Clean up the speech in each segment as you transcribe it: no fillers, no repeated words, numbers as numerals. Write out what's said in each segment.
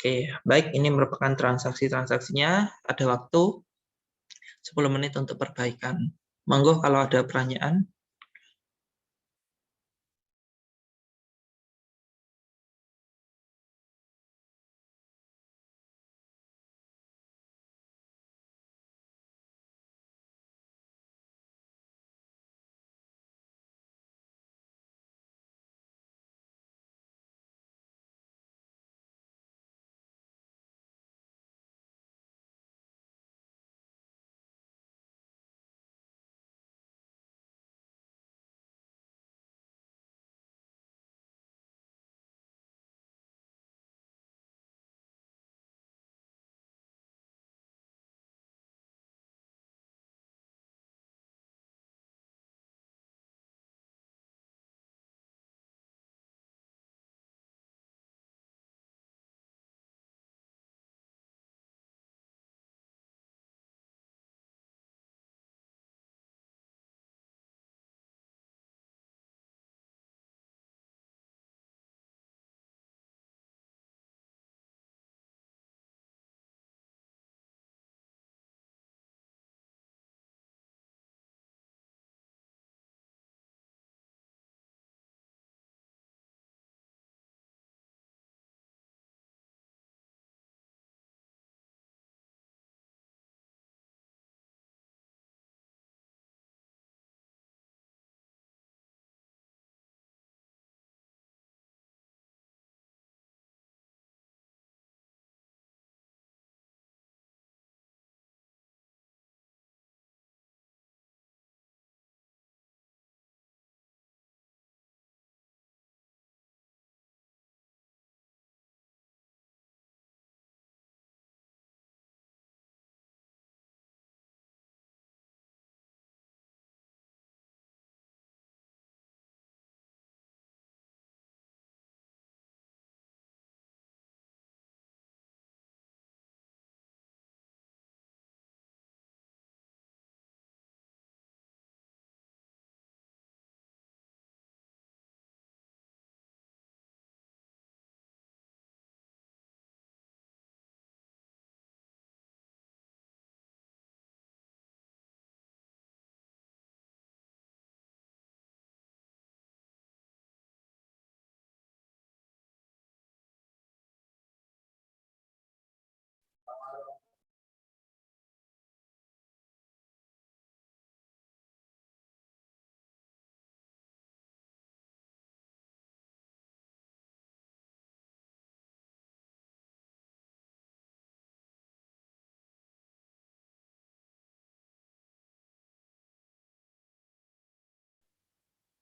Oke, baik, ini merupakan transaksinya. Ada waktu 10 menit untuk perbaikan. Monggo kalau ada pertanyaan.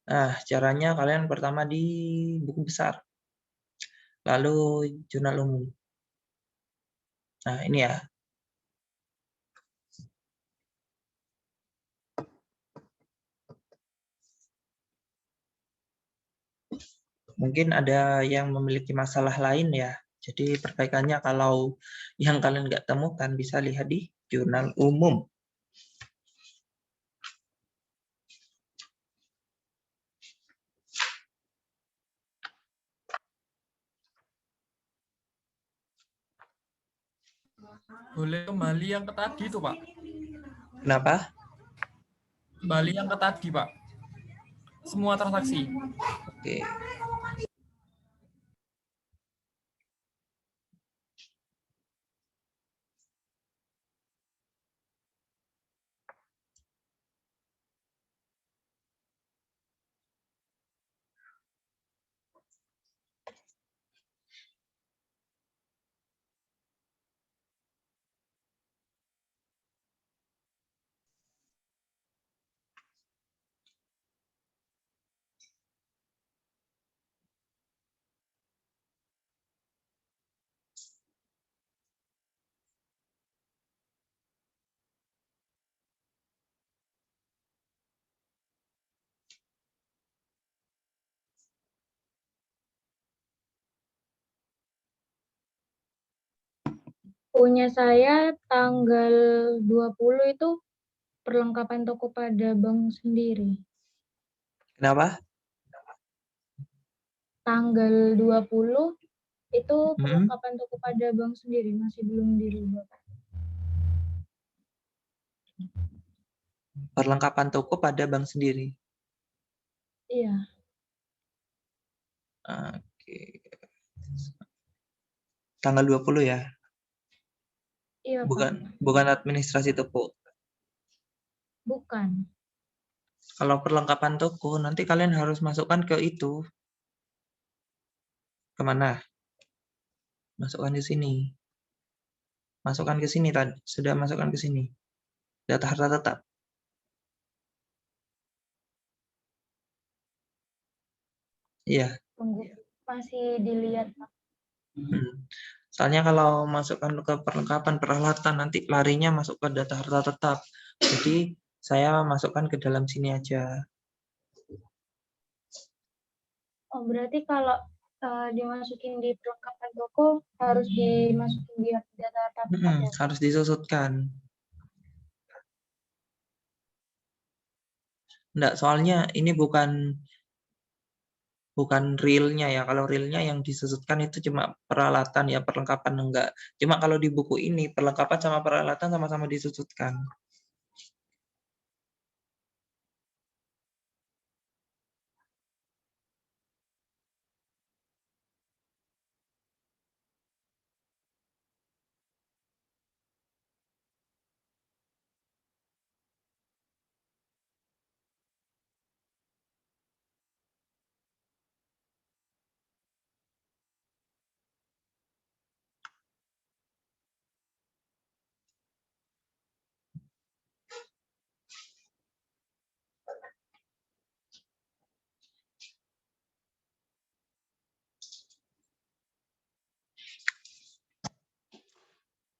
Nah, caranya kalian pertama di buku besar, lalu jurnal umum. Nah, ini ya. Mungkin ada yang memiliki masalah lain ya. Jadi perbaikannya kalau yang kalian nggak temukan bisa lihat di jurnal umum. Boleh kembali yang ke tadi tuh, Pak. Kenapa? Kembali yang ke tadi, Pak. Semua transaksi. Oke. Punya saya tanggal 20 itu perlengkapan toko pada bank sendiri. Kenapa? Tanggal 20 Itu perlengkapan toko pada bank sendiri, masih belum dirubah, Pak. Perlengkapan toko pada bank sendiri. Iya. Oke. Tanggal 20 ya? Iya, Pak. Bukan administrasi toko. Bukan. Kalau perlengkapan toko, nanti kalian harus masukkan ke itu. Kemana? Masukkan ke sini. Masukkan ke sini tadi. Sudah masukkan ke sini. Data harta tetap. Iya. Tunggu. Masih dilihat, Pak. Soalnya kalau masukkan ke perlengkapan peralatan, nanti larinya masuk ke data harta tetap. Jadi, saya masukkan ke dalam sini aja. Oh, berarti kalau dimasukin di perlengkapan toko harus dimasukin di data tetap ya? Harus disusutkan. Enggak, soalnya ini bukan realnya ya. Kalau realnya yang disusutkan itu cuma peralatan ya, perlengkapan enggak. Cuma kalau di buku ini, perlengkapan sama peralatan sama-sama disusutkan.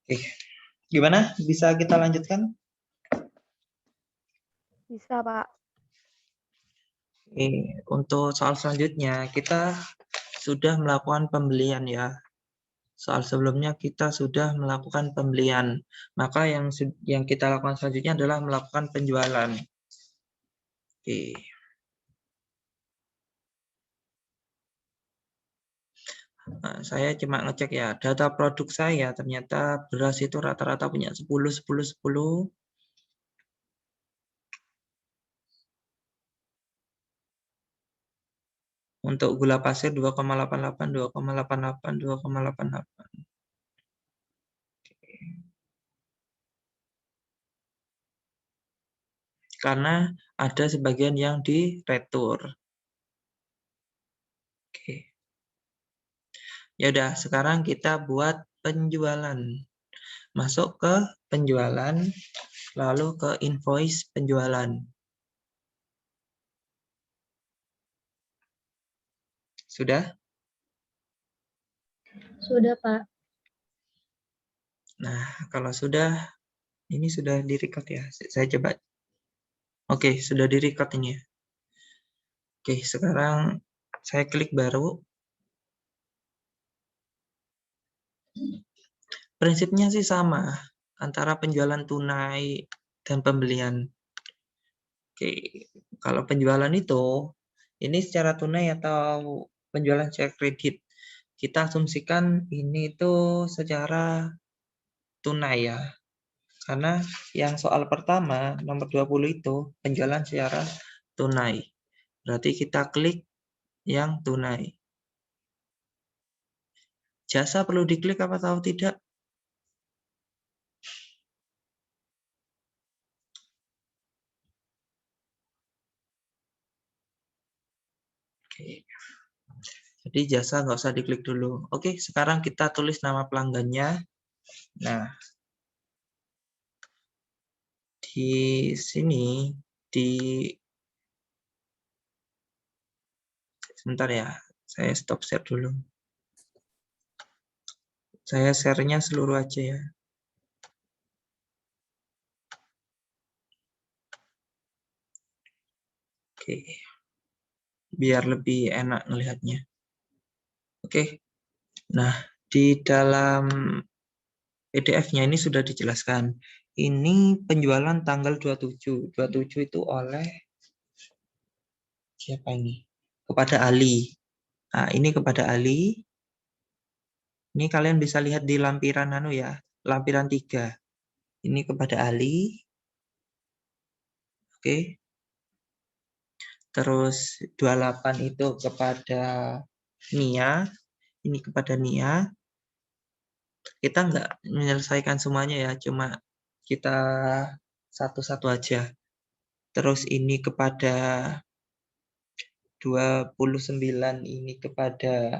Oke. Gimana? Bisa kita lanjutkan? Bisa, Pak. Untuk soal selanjutnya, kita sudah melakukan pembelian ya. Soal sebelumnya kita sudah melakukan pembelian. Maka yang kita lakukan selanjutnya adalah melakukan penjualan. Oke. Nah, saya cuma ngecek ya, data produk saya ternyata beras itu rata-rata punya 10, 10, 10. Untuk gula pasir 2,88, 2,88, 2,88. Karena ada sebagian yang diretur. Oke. Ya udah, sekarang kita buat penjualan. Masuk ke penjualan, lalu ke invoice penjualan. Sudah? Sudah, Pak. Nah, kalau sudah, ini sudah di-record ya. Saya coba. Oke, sudah di-record ini ya. Oke, sekarang saya klik baru. Prinsipnya sih sama antara penjualan tunai dan pembelian. Oke, kalau penjualan itu, ini secara tunai atau penjualan secara kredit. Kita asumsikan ini itu secara tunai ya. Karena yang soal pertama, nomor 20 itu, penjualan secara tunai. Berarti kita klik yang tunai. Jasa perlu diklik apa tahu tidak? Oke. Jadi jasa nggak usah diklik dulu. Oke, sekarang kita tulis nama pelanggannya. Nah, di sini, sebentar ya, saya stop share dulu. Saya share-nya seluruh aja ya. Oke, biar lebih enak ngelihatnya. Oke, nah di dalam PDF-nya ini sudah dijelaskan. Ini penjualan tanggal 27. 27 itu oleh siapa ini? Kepada Ali. Nah, ini kepada Ali. Ini kalian bisa lihat di lampiran lampiran 3. Ini kepada Ali. Oke. Terus 28 itu kepada Nia. Ini kepada Nia. Kita nggak menyelesaikan semuanya ya, cuma kita satu-satu aja. Terus ini kepada 29 ini kepada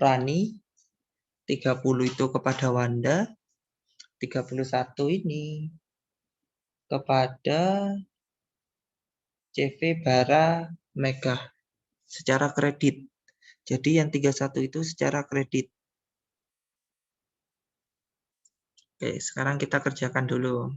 Rani, 30 itu kepada Wanda, 31 ini kepada CV Bara Mega secara kredit. Jadi yang 31 itu secara kredit. Oke, sekarang kita kerjakan dulu.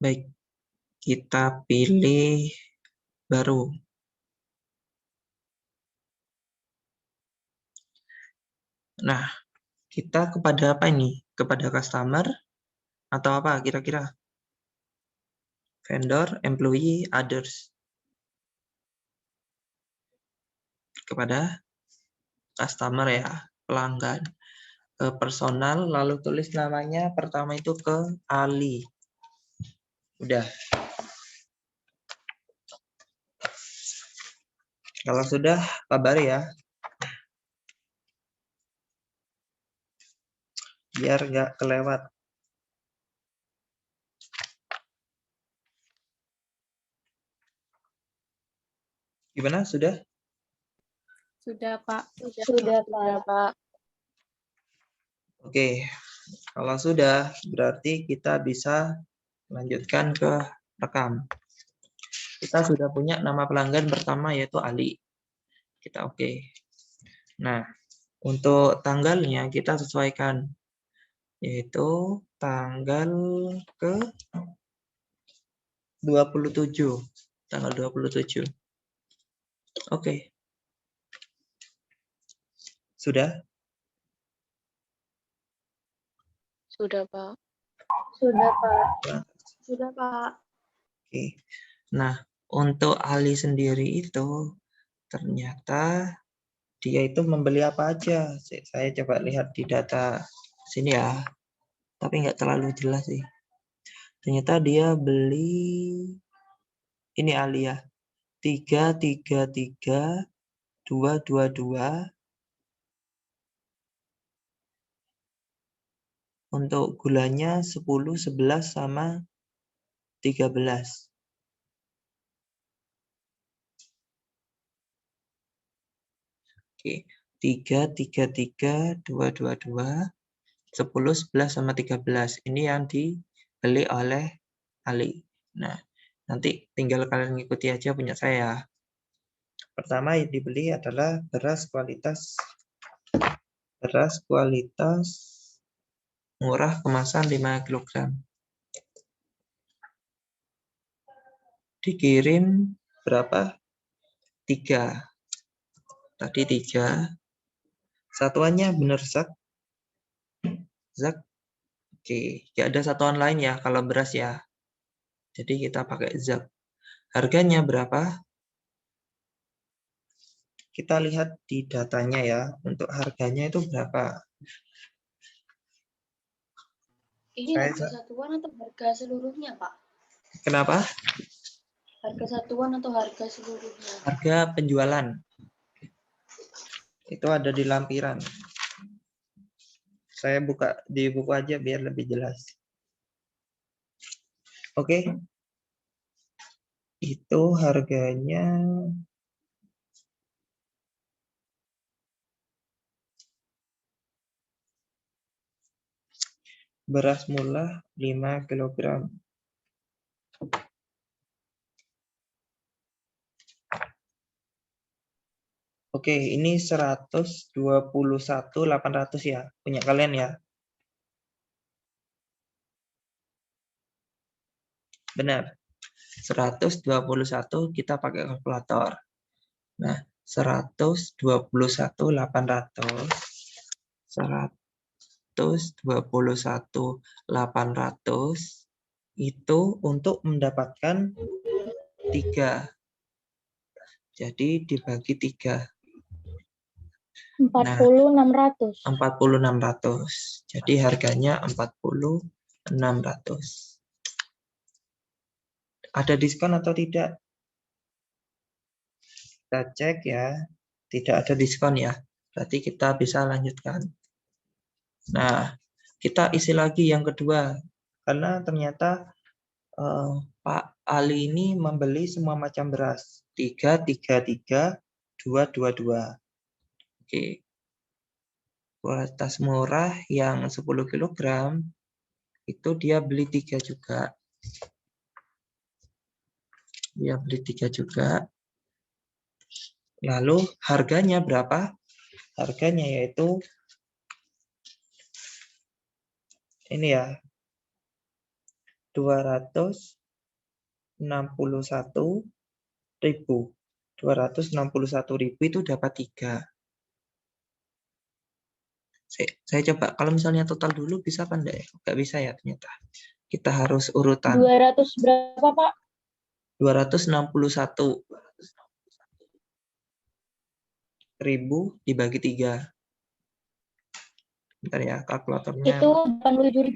Baik, kita pilih baru. Nah, kita kepada apa ini? Kepada customer atau apa kira-kira? Vendor, employee, others. Kepada customer ya, pelanggan. Personal, lalu tulis namanya pertama itu ke Ali. Udah. Kalau sudah, kabari ya. Biar nggak kelewat. Gimana? Sudah? Sudah, Pak. Sudah, Pak. Oke. Kalau sudah, berarti kita bisa lanjutkan ke rekam. Kita sudah punya nama pelanggan pertama yaitu Ali. Kita oke. Nah, untuk tanggalnya kita sesuaikan. Yaitu tanggal ke 27. Tanggal 27. Oke. Sudah? Sudah, Pak. Sudah, Pak. Sudah, Pak. Oke. Nah, untuk Ali sendiri itu ternyata dia itu membeli apa aja. Saya coba lihat di data sini ya. Tapi nggak terlalu jelas sih. Ternyata dia beli ini Ali ya. 333 222 untuk gulanya 10, 11 sama 13. Oke, 333 222 10, 11 sama 13. Ini yang dibeli oleh Ali. Nah, nanti tinggal kalian ngikuti aja punya saya. Pertama yang dibeli adalah beras kualitas murah kemasan 5 kg. Dikirim berapa? 3. Tadi 3. Satuannya benar Zak? Zak? Oke, nggak ada satuan lain ya kalau beras ya. Jadi kita pakai Zak. Harganya berapa? Kita lihat di datanya ya. Untuk harganya itu berapa? Ini harga satuan atau harga seluruhnya, Pak? Kenapa? Harga satuan atau harga seluruhnya? Harga penjualan. Itu ada di lampiran. Saya buka di buku aja biar lebih jelas. Oke. Itu harganya beras murah 5 kg. Oke, ini 121.800 ya, punya kalian ya. Benar. 121 kita pakai kalkulator. Nah, 121.800 121.800 itu untuk mendapatkan 3. Jadi dibagi 3. 40.600. 40.600. Jadi harganya 40.600. Ada diskon atau tidak? Kita cek ya. Tidak ada diskon ya. Berarti kita bisa lanjutkan. Nah, kita isi lagi yang kedua. Karena ternyata Pak Ali ini membeli semua macam beras. 3, 3, 3, 2, 2, 2. Oke. Kualitas murah yang 10 kg itu dia beli 3 juga. Dia beli 3 juga. Lalu harganya berapa? Harganya yaitu ini ya. 261.000. 261.000 itu dapat 3. Saya coba, kalau misalnya total dulu bisa apa enggak ya? Enggak bisa ya ternyata. Kita harus urutan. 200 berapa, Pak? 261.000 dibagi 3. Bentar ya, kalkulatornya. Itu 87.000.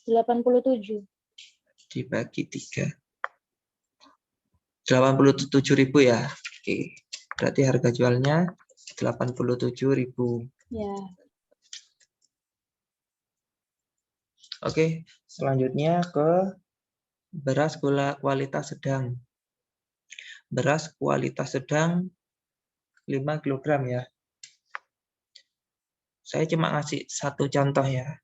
87. Dibagi 3. 87.000 ya. Oke. Berarti harga jualnya 87.000. Ya. Oke, selanjutnya ke beras kualitas sedang. Beras kualitas sedang 5 kg ya. Saya cuma ngasih satu contoh ya.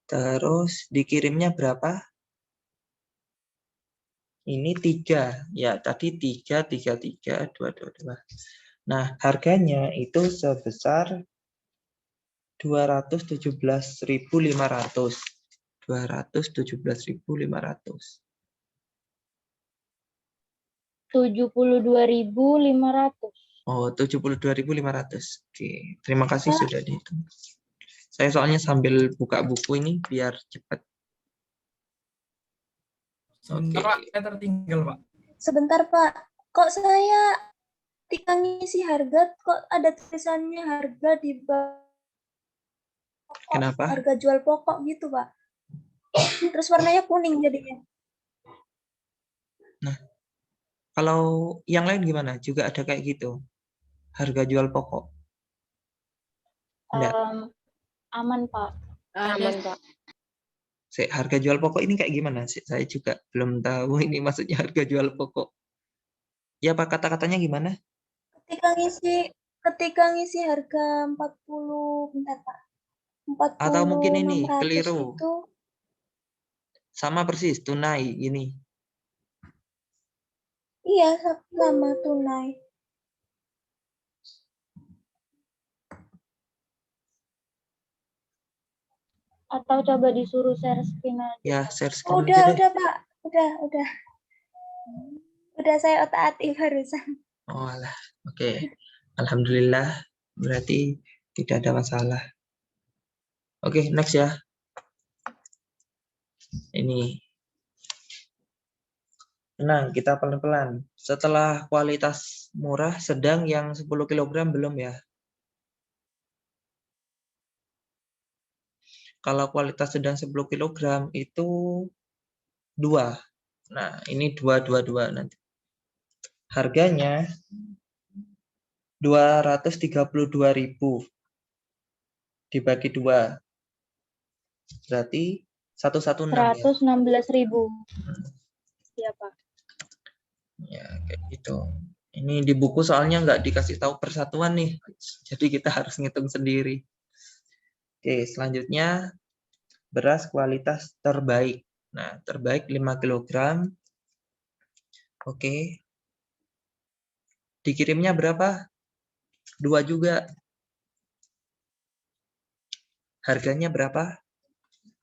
Terus dikirimnya berapa? Ini 3. Ya, tadi 3, 3, 3, 2, 2, 2. Nah, harganya itu sebesar 217.500. 217.500. 72.500. Oh, 72.500. Oke, terima kasih sudah dihitung. Saya soalnya sambil buka buku ini biar cepat. Sebentar, Pak, saya tertinggal, Pak. Sebentar, Pak. Kok saya ketika ngisi harga, kok ada tulisannya harga di bawah pokok, Kenapa? harga jual pokok gitu, Pak. Terus warnanya kuning jadinya. Nah, kalau yang lain gimana? Juga ada kayak gitu? Harga jual pokok? Enggak. Aman, Pak. Aman, Pak. Harga jual pokok ini kayak gimana sih? Saya juga belum tahu ini maksudnya harga jual pokok. Ya, Pak, kata-katanya gimana? Ketika ngisi harga 40, bentar, Pak. Atau mungkin ini 40.600 keliru. itu Sama persis, tunai ini. iya sama tunai. Atau coba disuruh share screen aja. Ya, share screen Oh, aja deh. udah, Pak. Udah. Udah saya otak-atik barusan. Oh, alah. Oke. Alhamdulillah. Berarti tidak ada masalah. Oke, next ya. Ini. Tenang, kita pelan-pelan. Setelah kualitas murah, sedang yang 10 kg belum ya. Kalau kualitas sedang 10 kg itu 2. Nah, ini 2, 2, 2 nanti. Harganya 232.000 dibagi 2. Berarti 116 ya. 116.000. Iya, Pak. Ya, kayak gitu. Ini di buku soalnya nggak dikasih tahu persatuan nih. Jadi kita harus ngitung sendiri. Oke, selanjutnya beras kualitas terbaik. Nah, terbaik 5 kg. Oke. Dikirimnya berapa? 2 juga. Harganya berapa?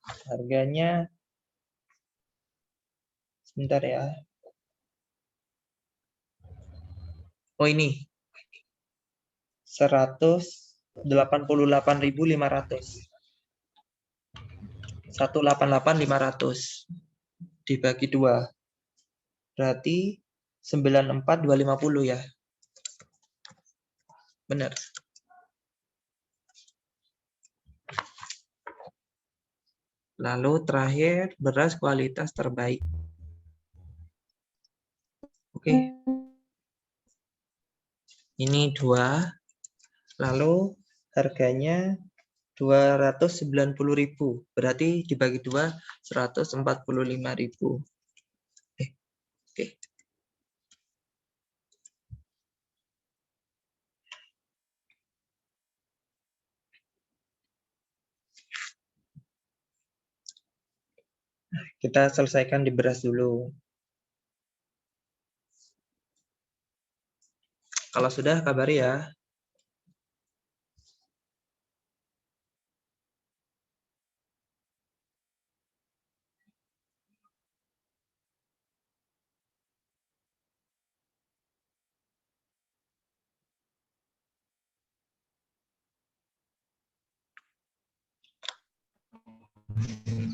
Harganya Sebentar ya. Oh ini 188.500. 188.500 dibagi 2. Berarti 94.250 ya. Benar. Lalu terakhir beras kualitas terbaik. Oke. Ini 2. Lalu harganya 290.000. Berarti dibagi 2 145.000. Oke. Kita selesaikan di beras dulu. Kalau sudah kabari ya.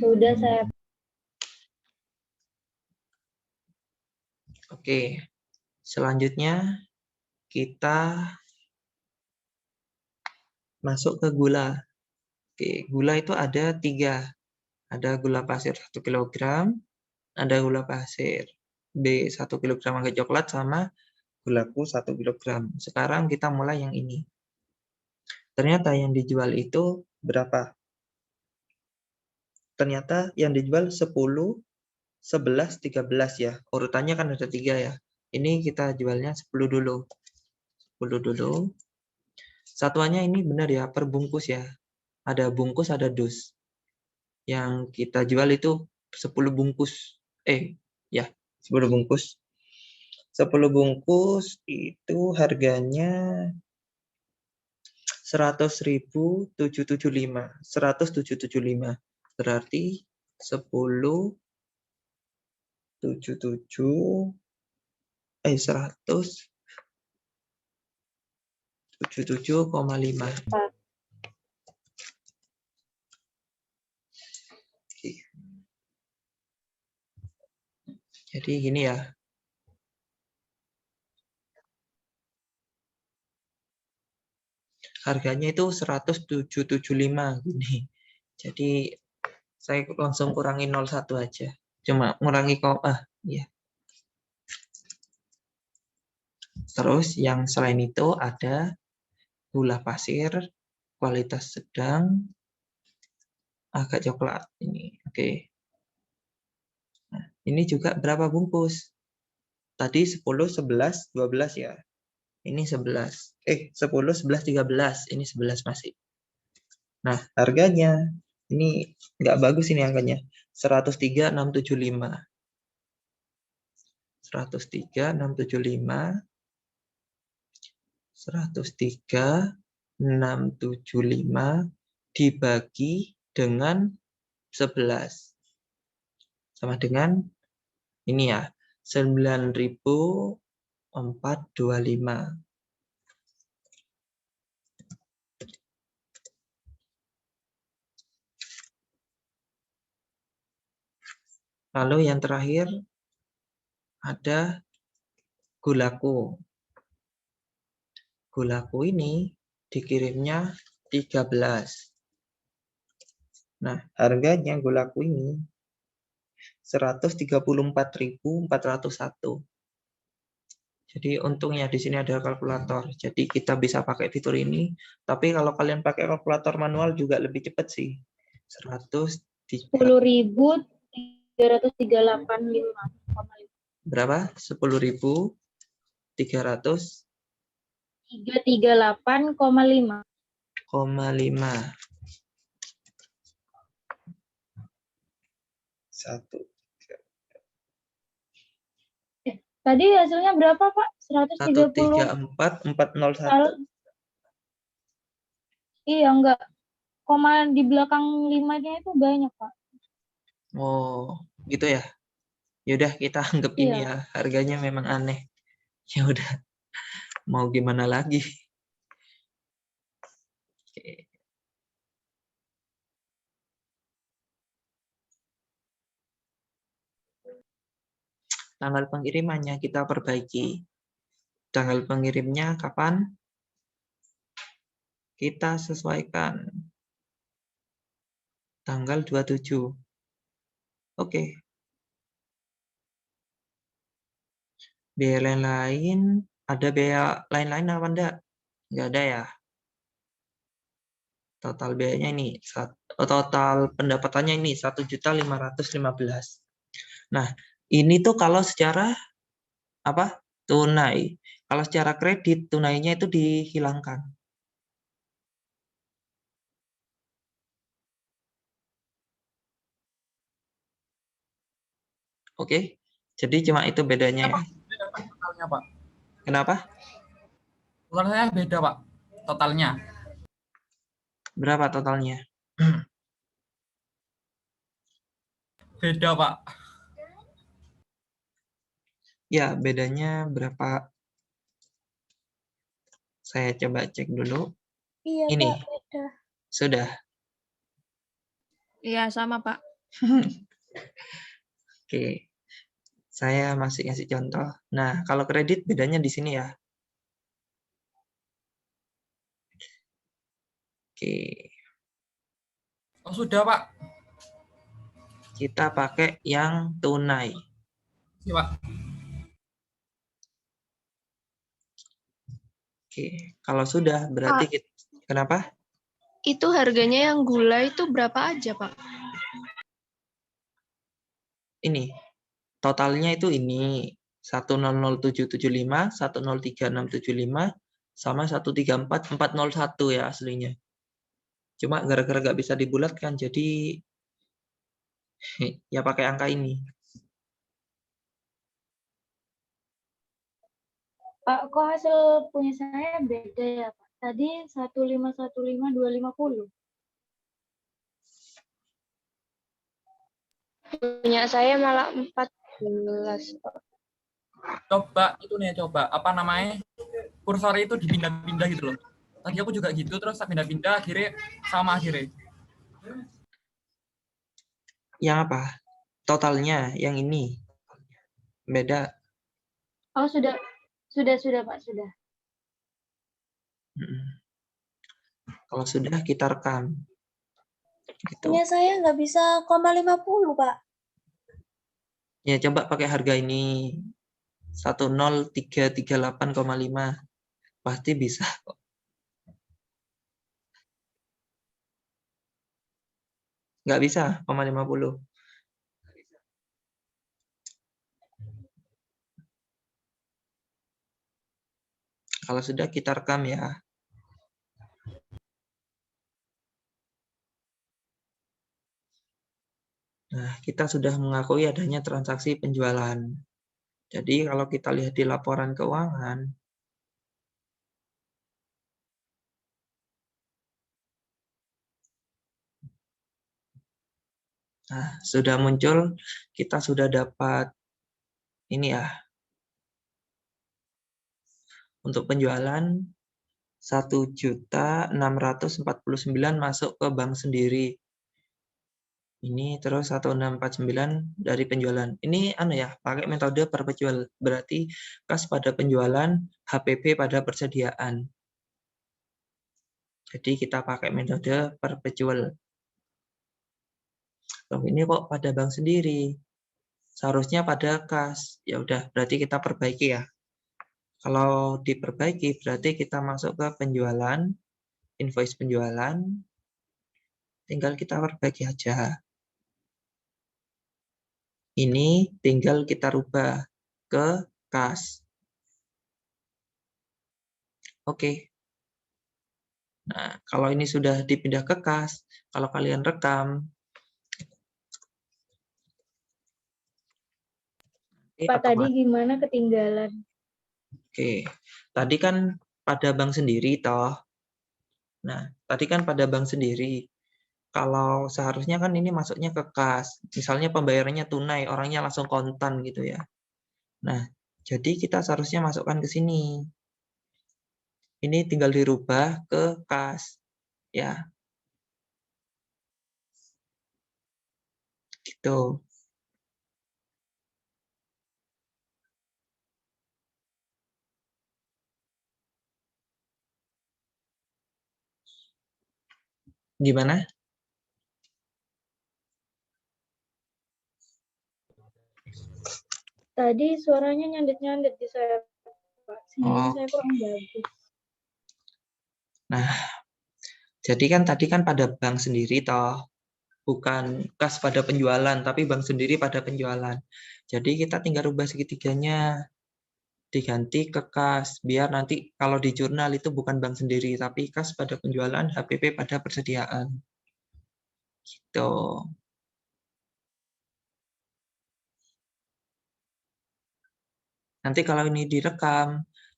Sudah saya. Oke. Selanjutnya kita masuk ke gula. Oke, gula itu ada 3. Ada gula pasir 1 kg, ada gula pasir B 1 kg angka coklat, sama gulaku 1 kg. Sekarang kita mulai yang ini. Ternyata yang dijual itu berapa? Ternyata yang dijual 10, 11, 13 ya. Urutannya kan ada 3 ya. Ini kita jualnya 10 dulu. 10 dulu. Satuannya ini benar ya, per bungkus ya. Ada bungkus, ada dus. Yang kita jual itu 10 bungkus. 10 bungkus. 10 bungkus itu harganya 100.775. 100.775. Berarti 10 177,5. Jadi gini ya. Harganya itu 107,75 gini. Jadi saya langsung kurangi 0,1 aja. Cuma ngurangi ya. Terus yang selain itu ada gula pasir kualitas sedang agak coklat ini. Oke. Nah, ini juga berapa bungkus? Tadi 10, 11, 12 ya. Ini 11. 10, 11, 13. Ini 11 masih. Nah, harganya ini nggak bagus ini angkanya. 103.675. 103.675. 103.675 dibagi dengan 11. Sama dengan ini ya, 9.425. Lalu yang terakhir ada gulaku. Gulaku ini dikirimnya 13. Nah, harganya gulaku ini 134.401. Jadi untungnya di sini ada kalkulator. Jadi kita bisa pakai fitur ini. Tapi kalau kalian pakai kalkulator manual juga lebih cepat sih. 10.338,5. Berapa? 10.300 338,5. 0,5. 1. Tadi hasilnya berapa, Pak? 130. 134.401. Iya, enggak. Koma di belakang 5-nya itu banyak, Pak. Oh, gitu ya. Yaudah kita anggap ini Iya. ya, harganya memang aneh. Ya udah, mau gimana lagi? Oke. Tanggal pengirimannya kita perbaiki. Tanggal pengirimnya kapan? Kita sesuaikan. Tanggal 27. Oke. Biaya lain-lain, ada biaya lain-lain apa enggak? Enggak ada ya. Total biayanya ini, total pendapatannya ini 1.515.000. Nah, ini tuh kalau secara apa? Tunai. Kalau secara kredit, tunainya itu dihilangkan. Oke. Jadi cuma itu bedanya ya. Beda, Pak, totalnya, Pak. Kenapa? Totalnya beda, Pak. Totalnya. Berapa totalnya? Beda, Pak. Ya, bedanya berapa? Saya coba cek dulu. Iya, Ini. Pak, beda. Sudah. Iya, sama, Pak. Oke. Saya masih ngasih contoh. Nah, kalau kredit bedanya di sini ya. Oke. Oh, sudah, Pak. Kita pakai yang tunai. Iya, Pak. Oke. Kalau sudah berarti kita, kenapa? Itu harganya yang gula itu berapa aja, Pak? Ini. Totalnya itu ini 100.775, 103.675 sama 134.401 ya aslinya. Cuma gara-gara nggak bisa dibulatkan jadi ya pakai angka ini. Pak, kok hasil punya saya beda ya, Pak? Tadi 1.515.250. Punya saya malah 14, Pak. Coba itu nih, coba apa namanya? Kursor itu dipindah-pindah gitu loh. Tadi aku juga gitu, terus saya pindah-pindah, akhirnya sama akhirnya. Yang apa? Totalnya yang ini. Beda. Oh, sudah, Pak, sudah. Kalau sudah kita rekam. Gitu. Punya saya nggak bisa 0,50, Pak. Ya coba pakai harga ini 10338,5 pasti bisa kok. Nggak bisa 0,50. Kalau sudah kita rekam ya. Nah, kita sudah mengakui adanya transaksi penjualan. Jadi kalau kita lihat di laporan keuangan, nah sudah muncul, kita sudah dapat ini ya. Untuk penjualan 1.649 masuk ke bank sendiri. Ini terus 1649 dari penjualan. Ini ya, pakai metode perpetual. Berarti kas pada penjualan, HPP pada persediaan. Jadi kita pakai metode perpetual. Loh, ini kok pada bank sendiri. Seharusnya pada kas. Ya udah, berarti kita perbaiki ya. Kalau diperbaiki berarti kita masuk ke penjualan, invoice penjualan. Tinggal kita perbaiki aja. Ini tinggal kita rubah ke kas. Oke. Nah, kalau ini sudah dipindah ke kas, kalau kalian rekam. Pak, tadi gimana ketinggalan? Oke, tadi kan pada bank sendiri toh. Nah, tadi kan pada bank sendiri. Kalau seharusnya kan ini masuknya ke kas. Misalnya pembayarannya tunai, orangnya langsung kontan gitu ya. Nah, jadi kita seharusnya masukkan ke sini. Ini tinggal dirubah ke kas. Ya, gitu. Gimana? Tadi suaranya nyandet-nyandet di saya, Pak. Sinyalnya Oh, saya kurang bagus. nah, jadi kan tadi kan pada bank sendiri toh. Bukan kas pada penjualan, tapi bank sendiri pada penjualan. Jadi kita tinggal rubah segitiganya. Diganti ke kas, biar nanti kalau di jurnal itu bukan bank sendiri, tapi kas pada penjualan, HPP pada persediaan. Gitu. Nanti kalau ini direkam,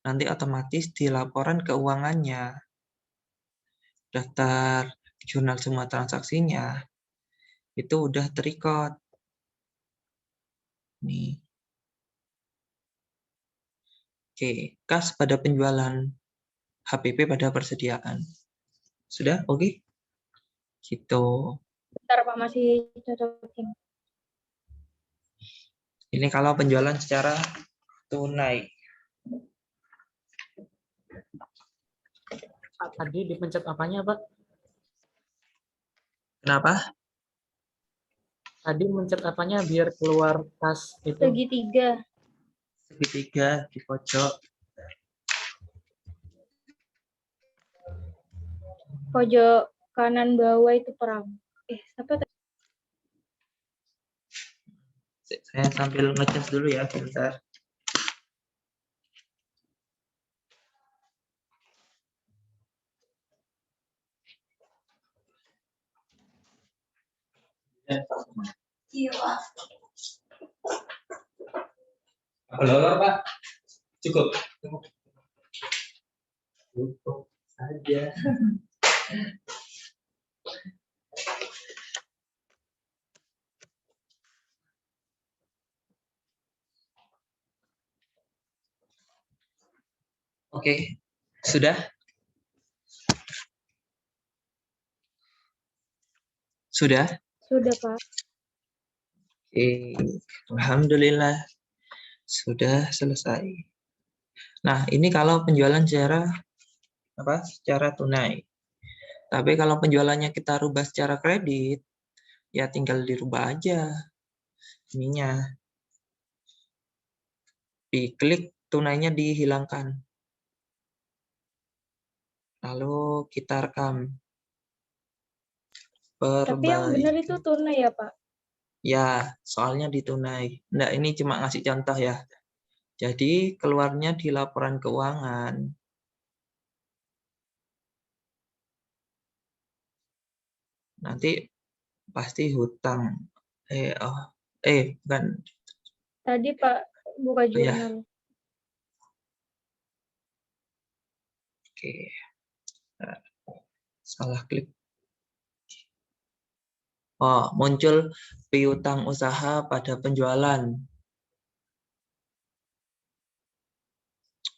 nanti otomatis di laporan keuangannya, daftar jurnal semua transaksinya, itu udah terrecord. Nih. Oke, kas pada penjualan, HPP pada persediaan. Sudah? Oke? Gitu. Bentar, Pak, masih cocokin. Ini kalau penjualan secara tunai. Tadi dipencet apanya, Pak? Kenapa? Tadi mencet apanya biar keluar kas itu? Segitiga. Segitiga di pojok. Pojok kanan bawah itu perang. Apa tadi? Saya sambil ngecas dulu ya, bentar. Lolor, Pak. Cukup. Cukup saja. Oke, sudah? Sudah? Sudah, Pak. Oke, alhamdulillah sudah selesai. Nah, ini kalau penjualan secara tunai. Tapi kalau penjualannya kita rubah secara kredit, ya tinggal dirubah aja ininya. Diklik, tunainya dihilangkan. Lalu kita rekam. Tapi yang benar itu Perbaiki. tunai ya, Pak? Ya, soalnya ditunai. Nggak, ini cuma ngasih contoh ya. Jadi, keluarnya di laporan keuangan. Nanti pasti hutang. Bukan. Tadi, Pak, buka Oh ya, jurnal. oke. Nah, salah klik. Oh, muncul piutang usaha pada penjualan.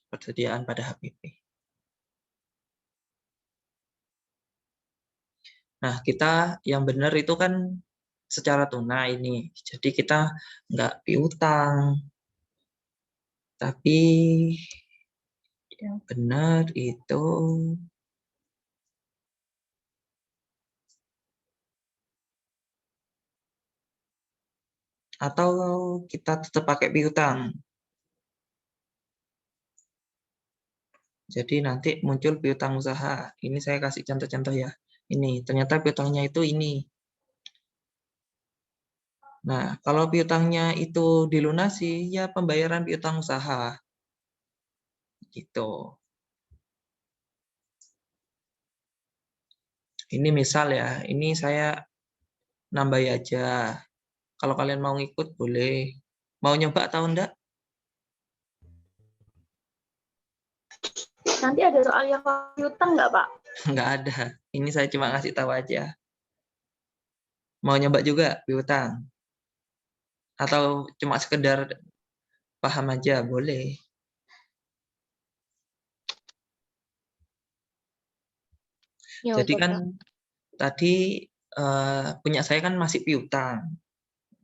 Persediaan pada HPP. Nah, kita yang benar itu kan secara tunai ini. Jadi kita nggak piutang. Tapi yang benar itu atau kita tetap pakai piutang. Jadi nanti muncul piutang usaha. Ini saya kasih contoh-contoh ya. Ini ternyata piutangnya itu ini. Nah, kalau piutangnya itu dilunasi, ya pembayaran piutang usaha. Gitu. Ini misal ya, ini saya nambahi aja. Kalau kalian mau ngikut boleh. Mau nyoba atau enggak? Nanti ada soal yang piutang nggak, Pak? Enggak ada. Ini saya cuma ngasih tahu aja. Mau nyoba juga piutang? Atau cuma sekedar paham aja, boleh. Ya, Jadi Pak. kan tadi punya saya kan masih piutang.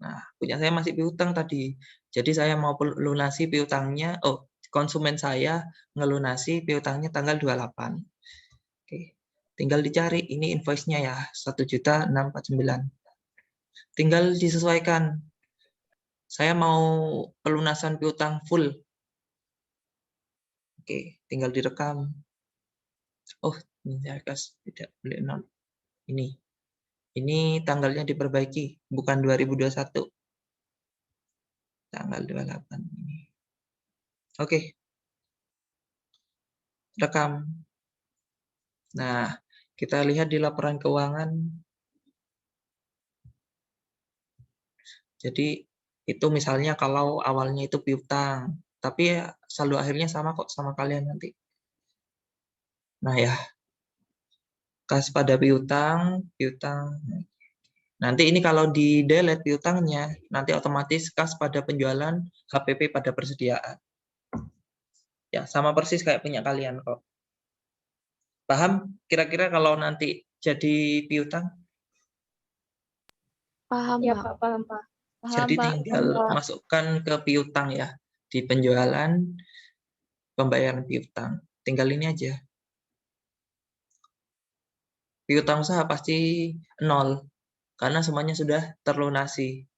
Nah, punya saya masih piutang tadi. Jadi saya mau lunasi piutangnya, konsumen saya ngelunasi piutangnya tanggal 28. Oke. Tinggal dicari ini invoice-nya ya, 1.649. Tinggal disesuaikan. Saya mau pelunasan piutang full. Oke, tinggal direkam. Oh, ini kas tidak boleh nol. Ini tanggalnya diperbaiki, bukan 2021. Tanggal 28 ini. Oke. Rekam. Nah, kita lihat di laporan keuangan. Jadi itu misalnya kalau awalnya itu piutang, tapi ya saldo akhirnya sama kok sama kalian nanti. Nah ya, kas pada piutang. Nanti ini kalau di delete piutangnya, nanti otomatis kas pada penjualan, HPP pada persediaan. Ya, sama persis kayak punya kalian kok. Paham? Kira-kira kalau nanti jadi piutang? Paham, Ya, Pak. Pak, paham, Pak. Jadi tinggal masukkan ke piutang ya. Di penjualan, pembayaran piutang. Tinggal ini aja. Piutang usaha pasti 0. Karena semuanya sudah terlunasi.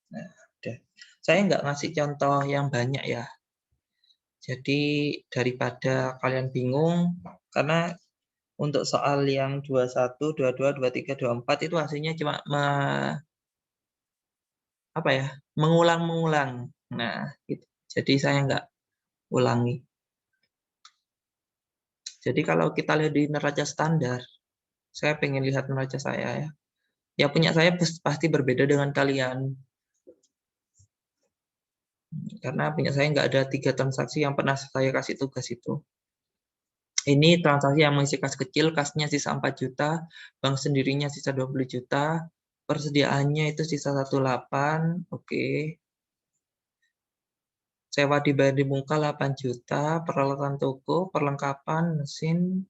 Nah, udah. Saya nggak ngasih contoh yang banyak ya. Jadi daripada kalian bingung, karena untuk soal yang 21, 22, 23, 24 itu hasilnya cuma mengulang-mengulang. Nah, gitu. Jadi saya nggak ulangi. Jadi kalau kita lihat di neraca standar, saya pengen lihat neraca saya ya. Ya punya saya pasti berbeda dengan kalian. Karena punya saya nggak ada 3 transaksi yang pernah saya kasih tugas itu. Ini transaksi yang mengisi kas kecil, kasnya sisa 4 juta, bank sendirinya sisa 20 juta, persediaannya itu sisa 18, oke. Sewa dibayar di muka 8 juta, peralatan toko, perlengkapan, mesin.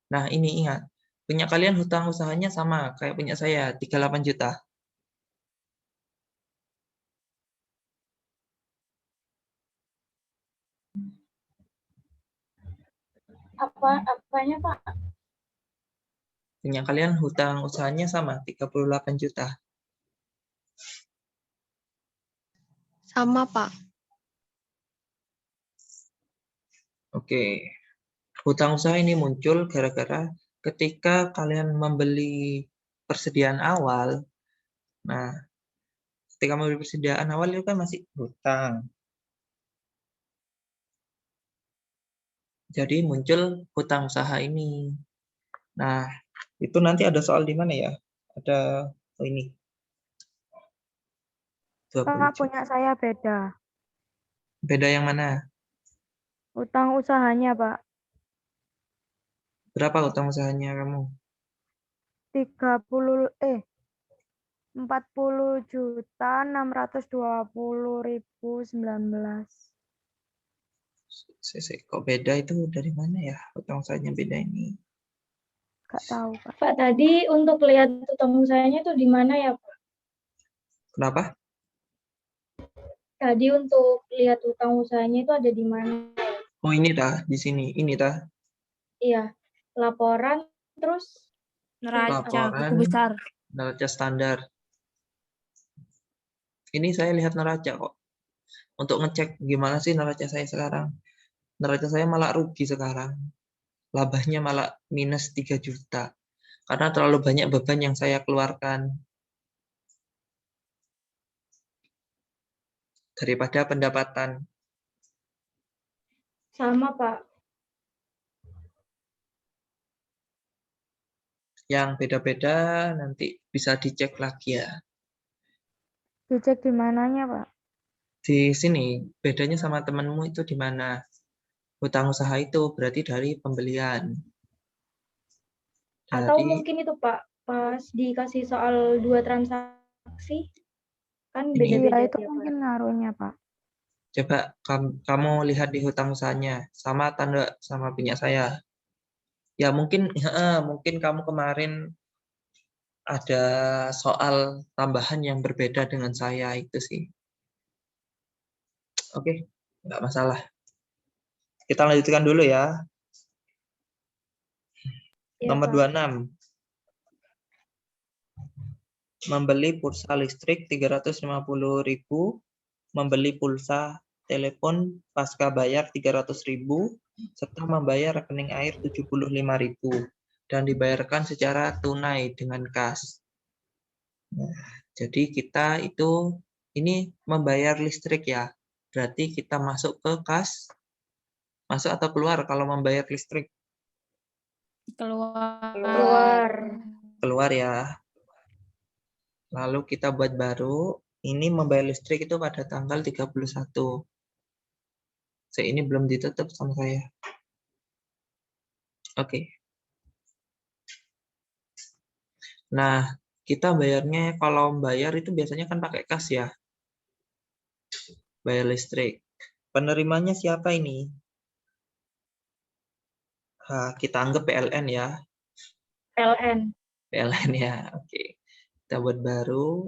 Nah, ini ingat. Punya kalian hutang usahanya sama kayak punya saya, 38 juta. Apanya, Pak? Punya kalian hutang usahanya sama, 38 juta. Sama, Pak. Oke. Hutang usaha ini muncul gara-gara ketika kalian membeli persediaan awal. Nah, ketika membeli persediaan awal itu kan masih hutang. Jadi muncul hutang usaha ini. Nah, itu nanti ada soal di mana ya? Ada ini. Pak, punya saya beda. Beda yang mana? Utang usahanya, Pak. Berapa hutang usahanya kamu? 40.620.019. Kok beda itu dari mana ya? Hutang usahanya beda ini. Gak tahu, Pak. Pak, tadi untuk lihat utang usahanya itu di mana ya, Pak? Kenapa? Tadi untuk lihat utang usahanya itu ada di mana? Oh, ini dah, di sini. Ini dah. Iya, laporan, terus Laporan neraca standar. Ini saya lihat neraca kok. Untuk ngecek gimana sih neraca saya sekarang. Neraca saya malah rugi sekarang. Labanya malah minus 3 juta. Karena terlalu banyak beban yang saya keluarkan. Daripada pendapatan. sama, Pak. Yang beda-beda nanti bisa dicek lagi ya. Dicek di mananya, Pak? Di sini, bedanya sama temanmu itu di mana? hutang usaha itu berarti dari pembelian. Atau Dari mungkin itu Pak, pas dikasih soal 2 transaksi, kan ini, Iya, beda-beda itu tiap mungkin orang. ngaruhnya, Pak. coba kamu lihat di hutang usahanya, sama tanda sama punya saya. Ya mungkin mungkin kamu kemarin ada soal tambahan yang berbeda dengan saya itu sih. Oke, nggak masalah. Kita lanjutkan dulu ya. Iya, Nomor Pak. 26. Membeli pulsa listrik 350.000, membeli pulsa telepon pasca bayar 300.000, serta membayar rekening air 75.000 dan dibayarkan secara tunai dengan kas. Nah, jadi kita itu ini membayar listrik ya. Berarti kita masuk ke kas. Masuk atau keluar kalau membayar listrik? Keluar. Keluar ya. Lalu kita buat baru. Ini membayar listrik itu pada tanggal 31. Ini belum ditutup sama saya. Oke. Nah, kita bayarnya kalau bayar itu biasanya kan pakai kas ya. Bayar listrik. Penerimanya siapa ini? Kita anggap PLN ya. PLN. PLN ya. Oke. Kita buat baru.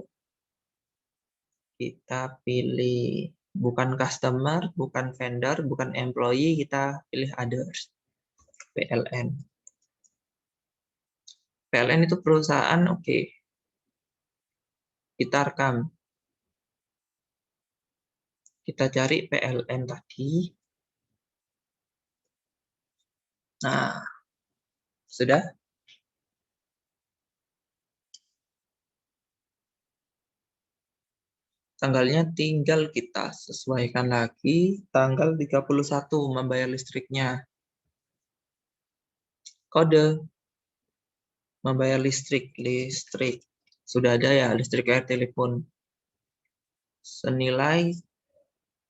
Kita pilih bukan customer, bukan vendor, bukan employee, kita pilih others. PLN. PLN itu perusahaan, oke. Kita rekam. Kita cari PLN tadi. Nah, sudah? Tanggalnya tinggal kita sesuaikan lagi. Tanggal 31 membayar listriknya. Kode membayar listrik. Sudah ada ya, listrik air telepon. Senilai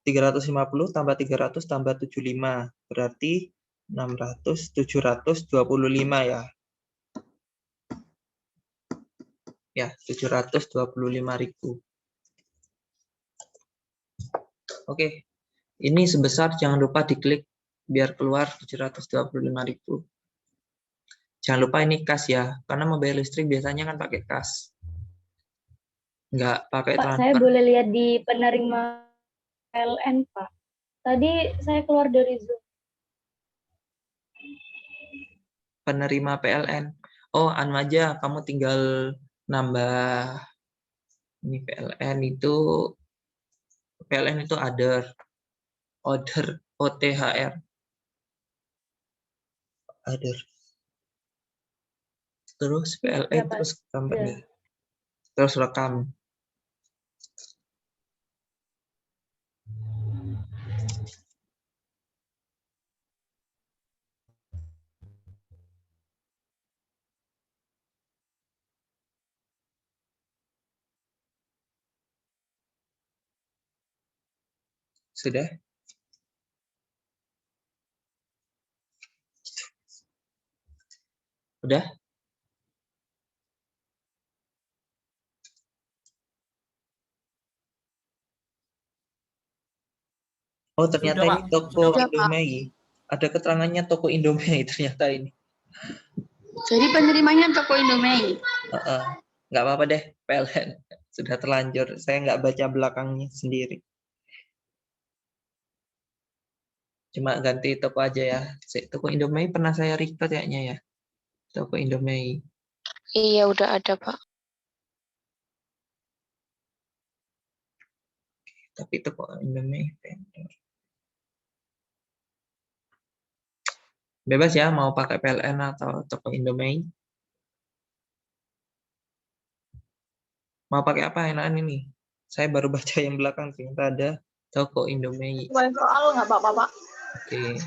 350 tambah 300 tambah 75. Berarti 600, 725 ya. Ya, 725.000. Oke. Ini sebesar, jangan lupa diklik biar keluar 725.000. Jangan lupa ini kas ya, karena membayar listrik biasanya kan pakai kas. Nggak pakai Pak, saya transfer. boleh lihat di penerima PLN, Pak. Tadi saya keluar dari Zoom. Penerima PLN. Oh, anu aja, kamu tinggal nambah ini PLN itu order OTHR. Other. Terus PLN Berapa? terus Ya. terus rekam. Sudah? Udah? Oh, ternyata Sudah, ini Pak. toko Sudah, Pak. Indomie. Ada keterangannya toko Indomie ternyata ini. Jadi penerimanya toko Indomie. Nggak apa-apa deh, PLN. Sudah terlanjur. Saya nggak baca belakangnya sendiri. Cuma ganti toko aja ya. Toko Indomie pernah saya record kayaknya ya. Toko Indomie. Iya, udah ada, Pak. Tapi toko Indomie. Bebas ya, mau pakai PLN atau toko Indomie. Mau pakai apa enakan ini? Saya baru baca yang belakang, ternyata ada toko Indomie. Soal nggak apa-apa, Pak. Oke.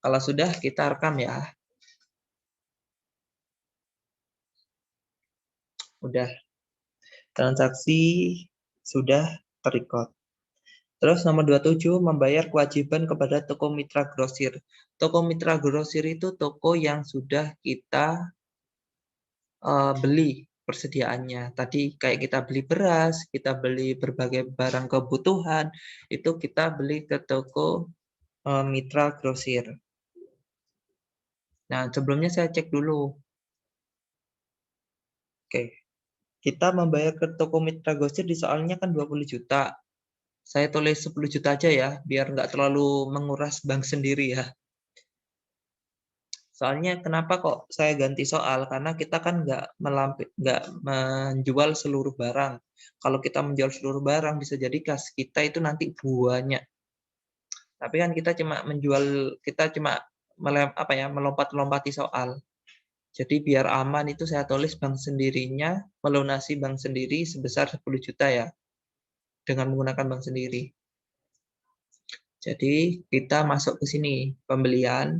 Kalau sudah, kita rekam ya. Udah. Transaksi sudah terrecord. Terus nomor 27, membayar kewajiban kepada toko mitra grosir. Toko mitra grosir itu toko yang sudah kita beli persediaannya. Tadi kayak kita beli beras, kita beli berbagai barang kebutuhan, itu kita beli ke toko mitra grosir. Nah, sebelumnya saya cek dulu. Oke, kita membayar ke toko mitra grosir di soalnya kan 20 juta. Saya tulis 10 juta aja ya, biar nggak terlalu menguras bank sendiri ya. Soalnya kenapa kok saya ganti soal? Karena kita kan nggak menjual seluruh barang. Kalau kita menjual seluruh barang, bisa jadi kas kita itu nanti banyak. Tapi kan kita cuma melompat-lompati soal. Jadi biar aman itu saya tulis bank sendirinya, melunasi bank sendiri sebesar 10 juta ya, dengan menggunakan bank sendiri. Jadi kita masuk ke sini, pembelian,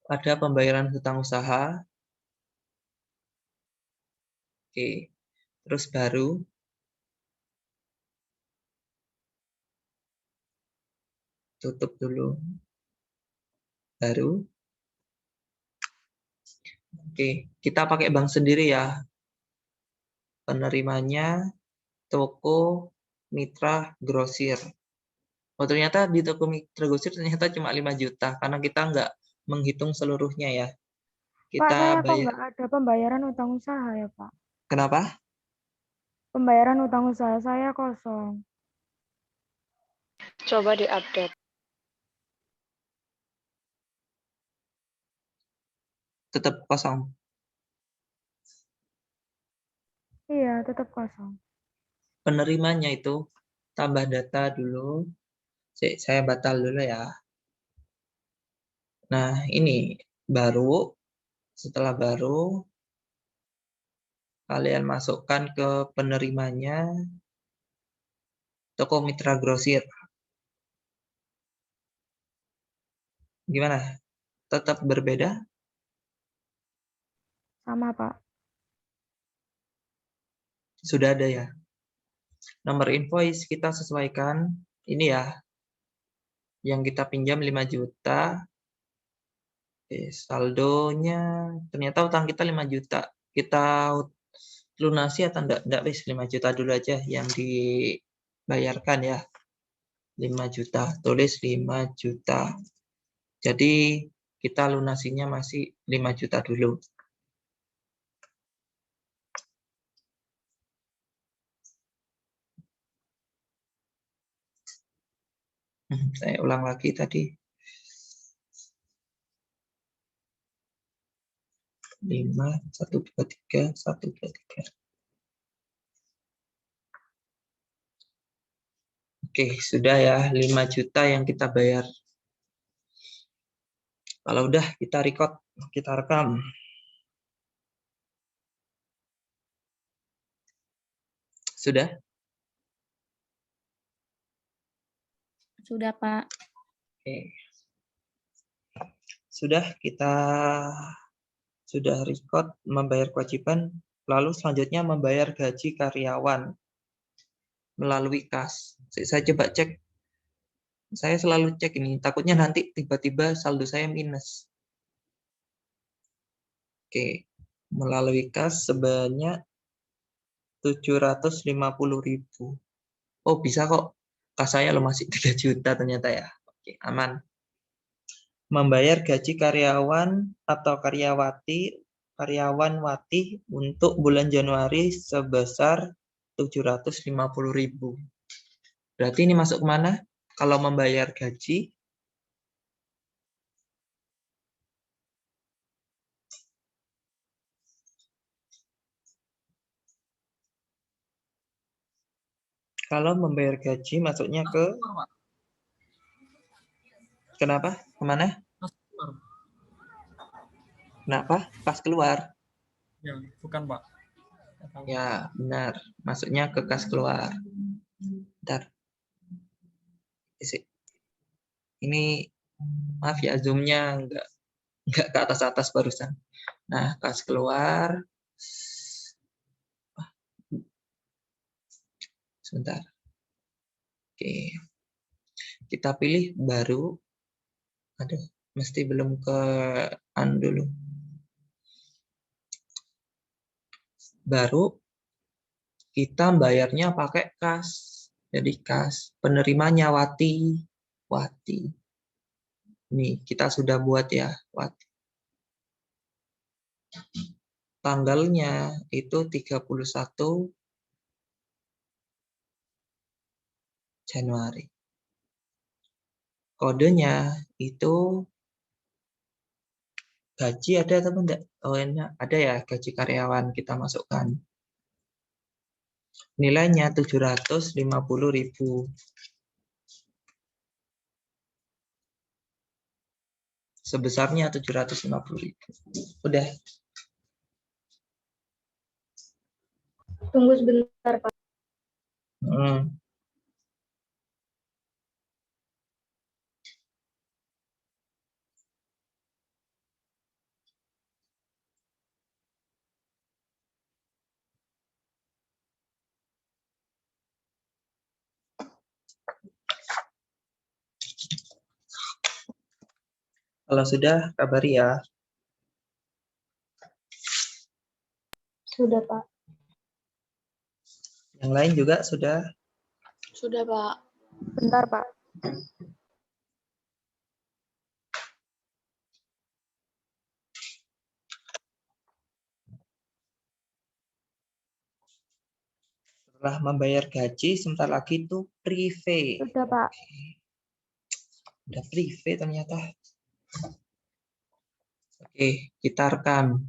ada pembayaran hutang usaha, oke, terus baru, tutup dulu, baru, oke, kita pakai bank sendiri ya, penerimanya toko mitra grosir. Oh ternyata di toko mitra grosir ternyata cuma 5 juta, karena kita nggak menghitung seluruhnya ya. Pak, saya Kita kok bayar, nggak ada pembayaran utang usaha ya, Pak? kenapa? Pembayaran utang usaha saya kosong. Coba diupdate. Tetap kosong. Iya, tetap kosong. Penerimanya itu tambah data dulu. Saya batal dulu ya. Nah, ini baru. Setelah baru, kalian masukkan ke penerimanya toko mitra grosir. Gimana? Tetap berbeda? Sama, Pak. Sudah ada ya. Nomor invoice kita sesuaikan. Ini ya. Yang kita pinjam 5 juta. Oke, saldonya ternyata utang kita 5 juta. Kita lunasi atau enggak wis 5 juta dulu aja yang dibayarkan ya. 5 juta, tulis 5 juta. Jadi kita lunasinya masih 5 juta dulu. Saya ulang lagi tadi. 5, 1, 2, 3, 1, 2, 3. Oke, sudah ya 5 juta yang kita bayar. Kalau udah kita record, kita rekam. Sudah? Sudah, Pak. Oke. Sudah sudah record membayar kewajiban, lalu selanjutnya membayar gaji karyawan melalui kas. Saya coba cek. Saya selalu cek ini, takutnya nanti tiba-tiba saldo saya minus. Oke, melalui kas sebanyak 750.000. Oh, bisa kok. Kas saya lo masih 3 juta ternyata ya. Oke, aman. Membayar gaji karyawan atau karyawan wati untuk bulan Januari sebesar 750.000. Berarti ini masuk kemana? Kalau membayar gaji, masuknya ke, kenapa? Kemana? Kenapa? Kas keluar. Ya, bukan Pak. Ya, benar. Masuknya ke kas keluar. Bentar. Ini maaf ya, zoomnya nggak ke atas-atas barusan. Nah, kas keluar. Sebentar. Oke, kita pilih baru. Aduh, mesti belum ke dulu. Baru kita bayarnya pakai kas. Jadi kas, penerimanya Wati. Nih, kita sudah buat ya, Wati. Tanggalnya itu 31 Januari. Kodenya itu gaji ada atau enggak? Oh, enak. Ada ya, gaji karyawan kita masukkan. Nilainya 750.000. Sebesarnya 750.000. Udah. Tunggu sebentar, Pak. Hmm. Kalau sudah, kabari ya. Sudah, Pak. Yang lain juga sudah. Sudah, Pak. Bentar, Pak. Setelah membayar gaji, sebentar lagi itu prive. Sudah, Pak. Udah prive ternyata. Oke, kita rekam.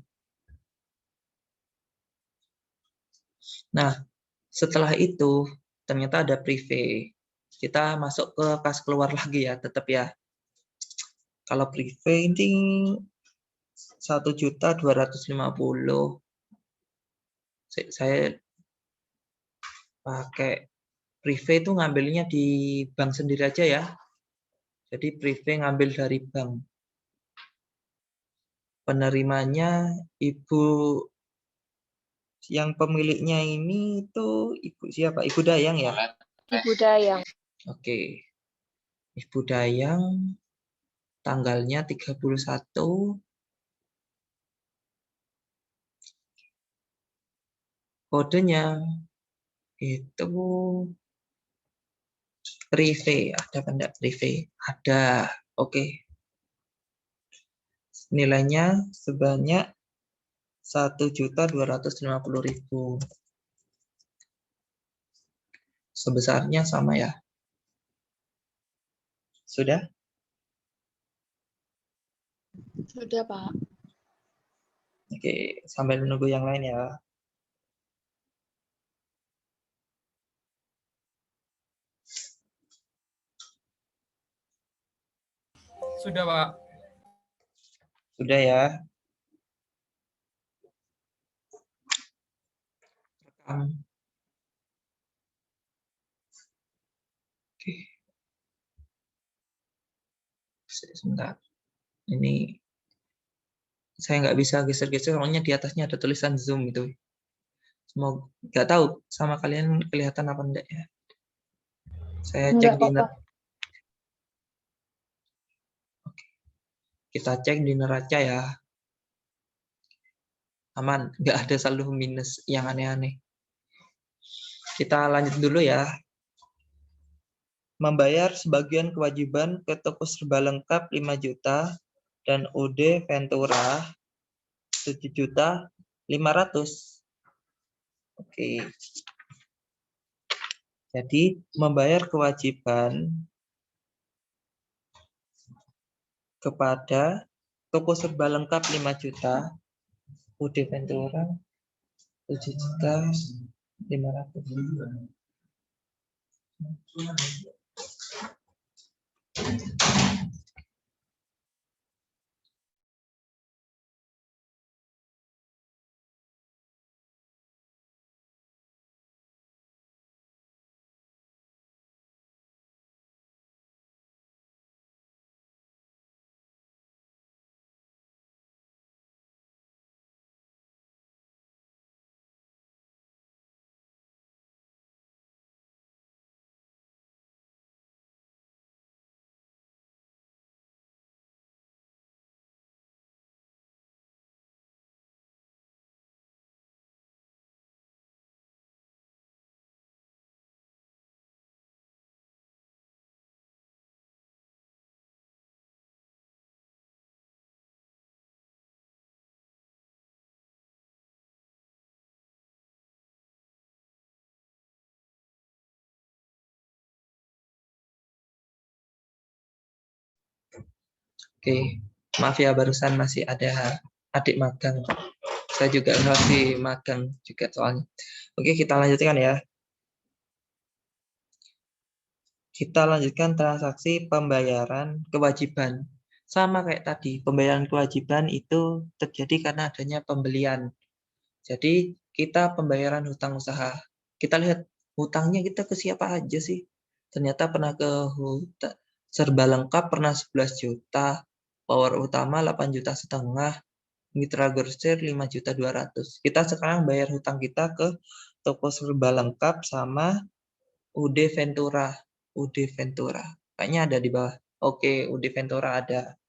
Nah, setelah itu ternyata ada prive. Kita masuk ke kas keluar lagi ya, tetap ya. Kalau prive ini 1.250.000. Saya pakai prive itu ngambilnya di bank sendiri aja ya. Jadi prive ngambil dari bank. Penerimanya Ibu, yang pemiliknya ini itu Ibu siapa? Ibu Dayang ya? Ibu Dayang. Oke. Ibu Dayang, tanggalnya 31. Kodenya itu prive. Ada apa enggak prive? Ada. Oke. Nilainya sebanyak 1.250.000. Sebesarnya sama ya. Sudah? Sudah, Pak. Oke, sambil menunggu yang lain ya. Sudah, Pak. Sudah ya. Rekam. Oke. Sebentar. Ini saya nggak bisa geser-geser, soalnya di atasnya ada tulisan Zoom itu. Semoga nggak tahu sama kalian kelihatan apa enggak ya. Saya cek Enggak di kok, Pak. kita cek di neraca ya. Aman, nggak ada saldo minus yang aneh-aneh. Kita lanjut dulu ya. Membayar sebagian kewajiban ke toko serba lengkap 5 juta dan OD Ventura 7.500.000. Oke. Jadi membayar kewajiban kepada toko serba lengkap 5 juta, OD Ventura 7.500.000. Oke, maaf ya barusan masih ada adik magang. Saya juga masih magang juga soalnya. Oke, kita lanjutkan ya. Kita lanjutkan transaksi pembayaran kewajiban. Sama kayak tadi, pembayaran kewajiban itu terjadi karena adanya pembelian. Jadi, kita pembayaran hutang usaha. Kita lihat hutangnya kita ke siapa aja sih. Ternyata pernah ke serba lengkap pernah 11 juta, power utama 8,5 juta, Mitra Grosir 5.200.000. Kita sekarang bayar hutang kita ke toko serba lengkap sama UD Ventura. UD Ventura. Kayaknya ada di bawah. Oke, UD Ventura ada.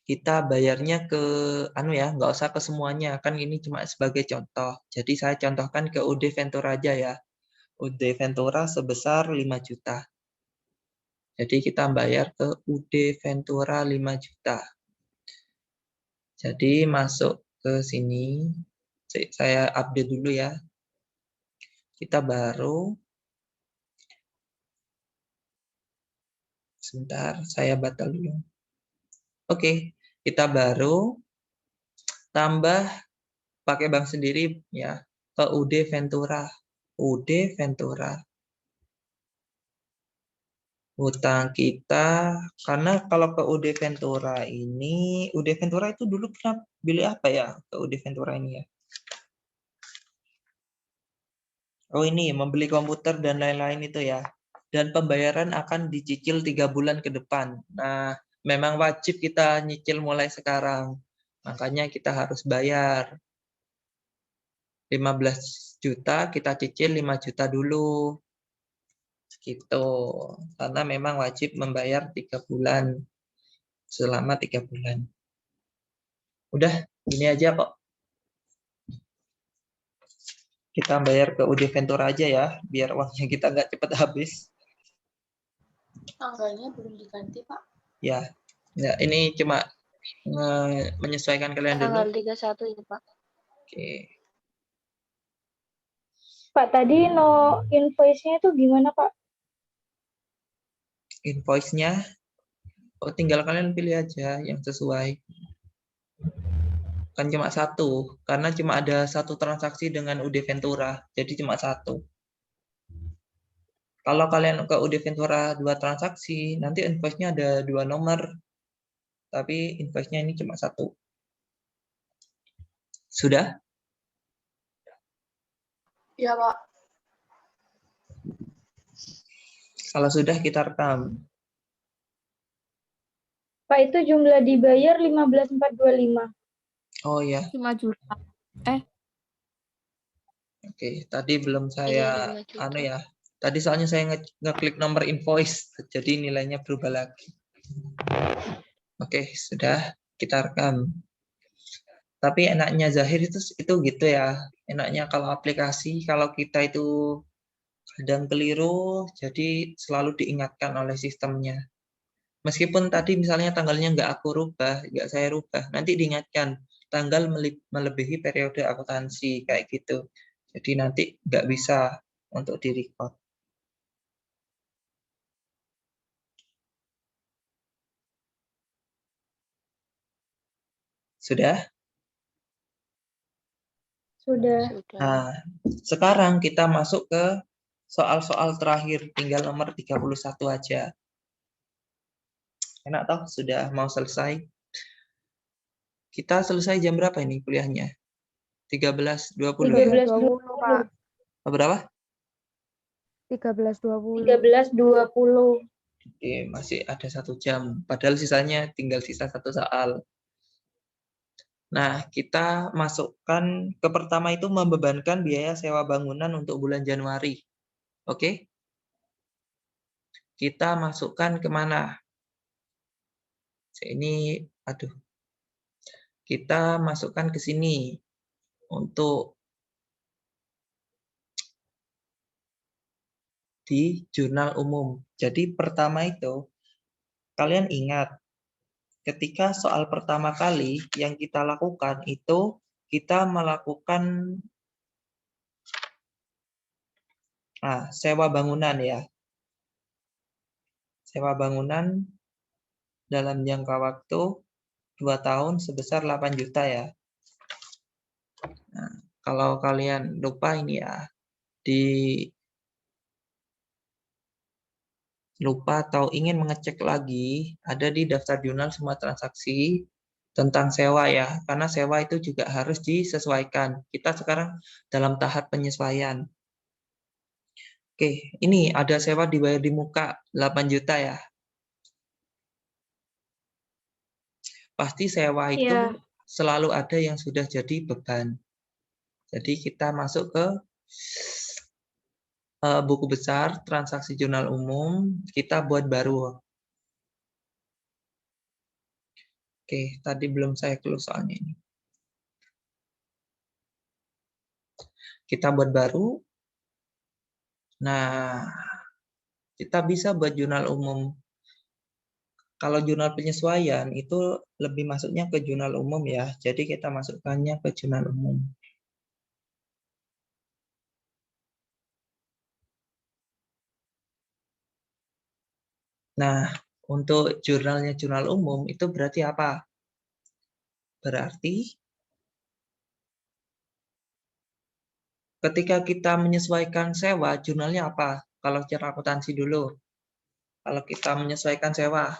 Kita bayarnya ke nggak usah ke semuanya, kan ini cuma sebagai contoh. Jadi saya contohkan ke UD Ventura aja ya. UD Ventura sebesar 5 juta. Jadi kita bayar ke UD Ventura 5 juta. Jadi masuk ke sini. Saya update dulu ya. Kita baru. Sebentar, saya batal dulu. Oke, kita baru tambah pakai bank sendiri ya ke UD Ventura. UD Ventura. Hutang kita, karena kalau ke UD Ventura ini, UD Ventura itu dulu pernah beli apa ya ke UD Ventura ini ya? Oh ini, membeli komputer dan lain-lain itu ya. Dan pembayaran akan dicicil 3 bulan ke depan. Nah, memang wajib kita nyicil mulai sekarang. Makanya kita harus bayar. 15 juta, kita cicil 5 juta dulu. Gitu. Karena memang wajib membayar 3 bulan. Selama 3 bulan. Udah, ini aja kok. Kita bayar ke UD Ventura aja ya, biar uangnya kita nggak cepat habis. Tanggalnya belum diganti, Pak. Ya, ini cuma menyesuaikan kalian dulu. Tanggal 31 ini, Pak. Oke. Pak, tadi no invoice-nya itu gimana, Pak? Invoice-nya, tinggal kalian pilih aja yang sesuai. Kan cuma satu, karena cuma ada satu transaksi dengan UD Ventura, jadi cuma satu. Kalau kalian ke UD Ventura 2 transaksi, nanti invoice-nya ada 2 nomor, tapi invoice-nya ini cuma satu. Sudah? Iya, Pak. Kalau sudah kita rekam. Pak, itu jumlah dibayar 15.425. Oh ya, 5 juta. oke. Tadi belum saya 5 juta. Tadi soalnya saya ngeklik nomor invoice, jadi nilainya berubah lagi. Oke, sudah kita rekam. Tapi enaknya Zahir itu gitu ya. Enaknya kalau aplikasi, kalau kita itu kadang keliru, jadi selalu diingatkan oleh sistemnya. Meskipun tadi misalnya tanggalnya nggak saya rubah, nanti diingatkan tanggal melebihi periode akuntansi kayak gitu. Jadi nanti nggak bisa untuk di-record. Sudah? Sudah. Nah, sekarang kita masuk ke soal-soal terakhir, tinggal nomor 31 aja. Enak toh? Sudah mau selesai. Kita selesai jam berapa ini kuliahnya? 13.20 ya? 13.20, Pak. Berapa? 13.20. 13.20. Oke, masih ada 1 jam. Padahal sisanya tinggal sisa 1 soal. Nah, kita masukkan ke pertama itu membebankan biaya sewa bangunan untuk bulan Januari. Oke? Kita masukkan kemana? Ini, kita masukkan ke sini untuk di jurnal umum. Jadi pertama itu, kalian ingat, ketika soal pertama kali yang kita lakukan itu, kita melakukan sewa bangunan ya. sewa bangunan dalam jangka waktu 2 tahun sebesar 8 juta ya. Nah, kalau kalian lupa ini ya, lupa atau ingin mengecek lagi, ada di daftar jurnal semua transaksi tentang sewa ya, karena sewa itu juga harus disesuaikan. Kita sekarang dalam tahap penyesuaian. Oke, ini ada sewa dibayar di muka 8 juta ya. Pasti sewa itu selalu ada yang sudah jadi beban. Jadi kita masuk ke buku besar, transaksi jurnal umum, kita buat baru. Oke, tadi belum saya close soalnya ini. Kita buat baru. Nah, kita bisa buat jurnal umum. Kalau jurnal penyesuaian itu lebih masuknya ke jurnal umum ya. Jadi kita masukkannya ke jurnal umum. Nah, untuk jurnalnya jurnal umum itu berarti apa? Berarti ketika kita menyesuaikan sewa, jurnalnya apa? Kalau secara akuntansi dulu. Kalau kita menyesuaikan sewa.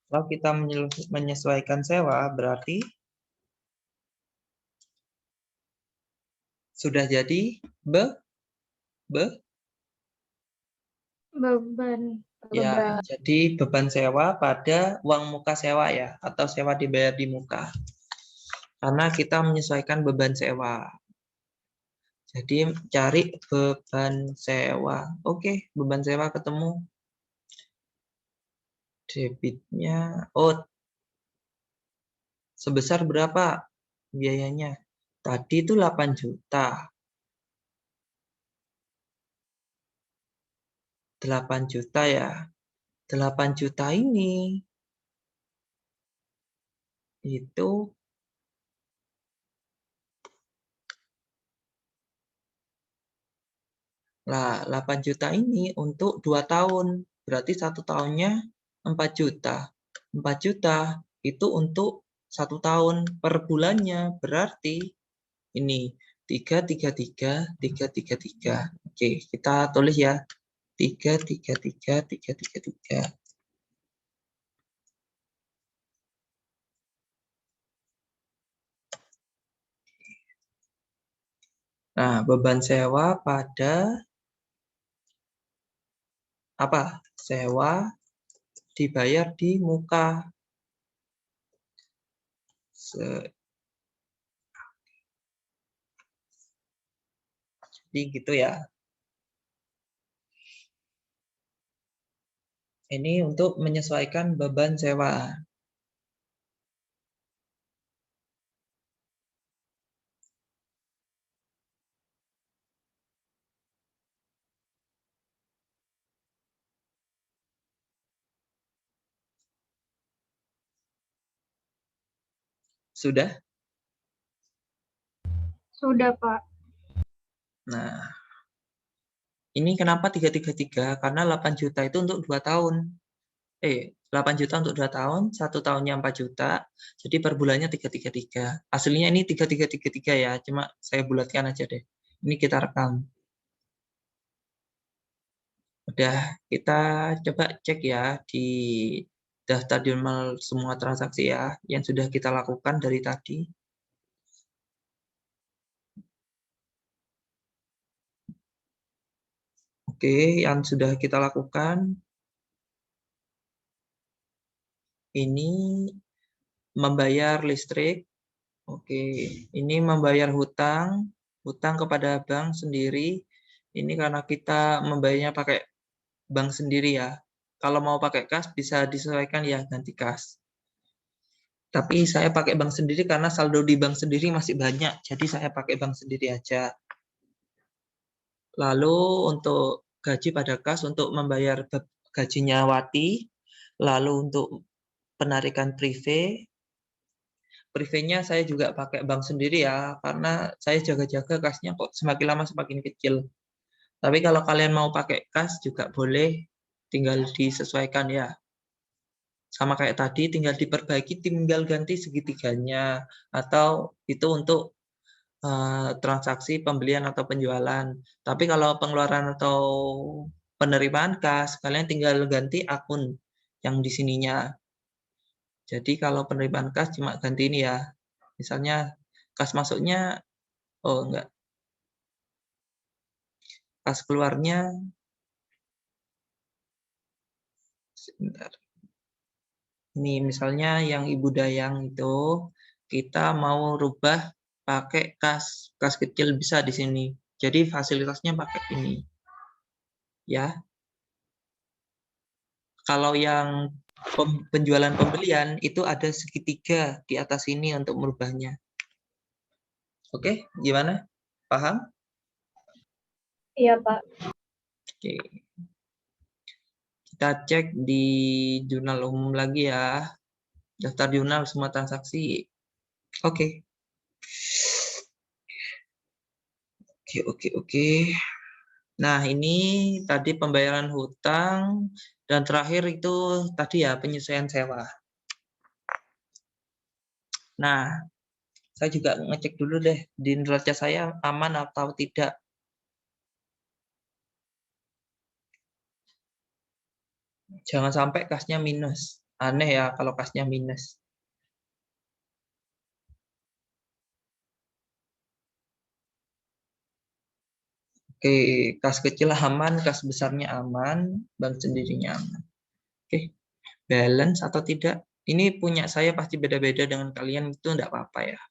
Kalau kita menyesuaikan sewa, berarti sudah jadi Beban. ya, jadi beban sewa pada uang muka sewa ya, atau sewa dibayar di muka. Karena kita menyesuaikan beban sewa. Jadi cari beban sewa. Oke, beban sewa ketemu. Debitnya, sebesar berapa biayanya? Tadi itu 8 juta. 8 juta ya. 8 juta ini itu lah 8 juta ini untuk 2 tahun. Berarti 1 tahunnya 4 juta. 4 juta itu untuk 1 tahun per bulannya. Berarti ini 333, 333. Oke, kita tulis ya. 333, 333. Nah, beban sewa pada apa? Sewa dibayar di muka. Jadi gitu ya. Ini untuk menyesuaikan beban sewa. Sudah? Sudah, Pak. Nah, ini kenapa 333? Karena 8 juta itu untuk 2 tahun. 8 juta untuk 2 tahun, 1 tahunnya 4 juta, jadi per bulannya 333. Aslinya ini 3333 ya, cuma saya bulatkan aja deh. Ini kita rekam. Udah, kita coba cek ya di daftar jurnal semua transaksi ya, yang sudah kita lakukan dari tadi. Oke, yang sudah kita lakukan, ini membayar listrik. Oke, ini membayar hutang kepada bank sendiri. Ini karena kita membayarnya pakai bank sendiri ya. Kalau mau pakai kas bisa disesuaikan ya, ganti kas. Tapi saya pakai bank sendiri karena saldo di bank sendiri masih banyak, jadi saya pakai bank sendiri aja. Lalu untuk gaji pada kas untuk membayar gajinya Wati, lalu untuk penarikan prive, private-nya saya juga pakai bank sendiri ya, karena saya jaga-jaga kasnya kok semakin lama semakin kecil. Tapi kalau kalian mau pakai kas juga boleh, tinggal disesuaikan ya. Sama kayak tadi, tinggal diperbaiki, tinggal ganti segitiganya, atau itu untuk transaksi pembelian atau penjualan. Tapi kalau pengeluaran atau penerimaan kas, kalian tinggal ganti akun yang di sininya. Jadi kalau penerimaan kas cuma ganti ini ya. Misalnya kas masuknya, oh enggak, kas keluarnya, sebentar. Ini misalnya yang Ibu Dayang itu, kita mau rubah pakai kas kecil bisa di sini. Jadi fasilitasnya pakai ini. Ya. Kalau yang penjualan pembelian itu ada segitiga di atas ini untuk merubahnya. Oke, gimana? Paham? Iya, Pak. Oke. Kita cek di jurnal umum lagi ya. Daftar jurnal semua transaksi. Oke. Oke. Nah, ini tadi pembayaran hutang dan terakhir itu tadi ya penyesuaian sewa. Nah, saya juga ngecek dulu deh di neraca saya aman atau tidak. Jangan sampai kasnya minus. Aneh ya kalau kasnya minus. Oke, kas kecil aman, kas besarnya aman, bank sendirinya aman. Oke, balance atau tidak? Ini punya saya pasti beda-beda dengan kalian, itu enggak apa-apa ya.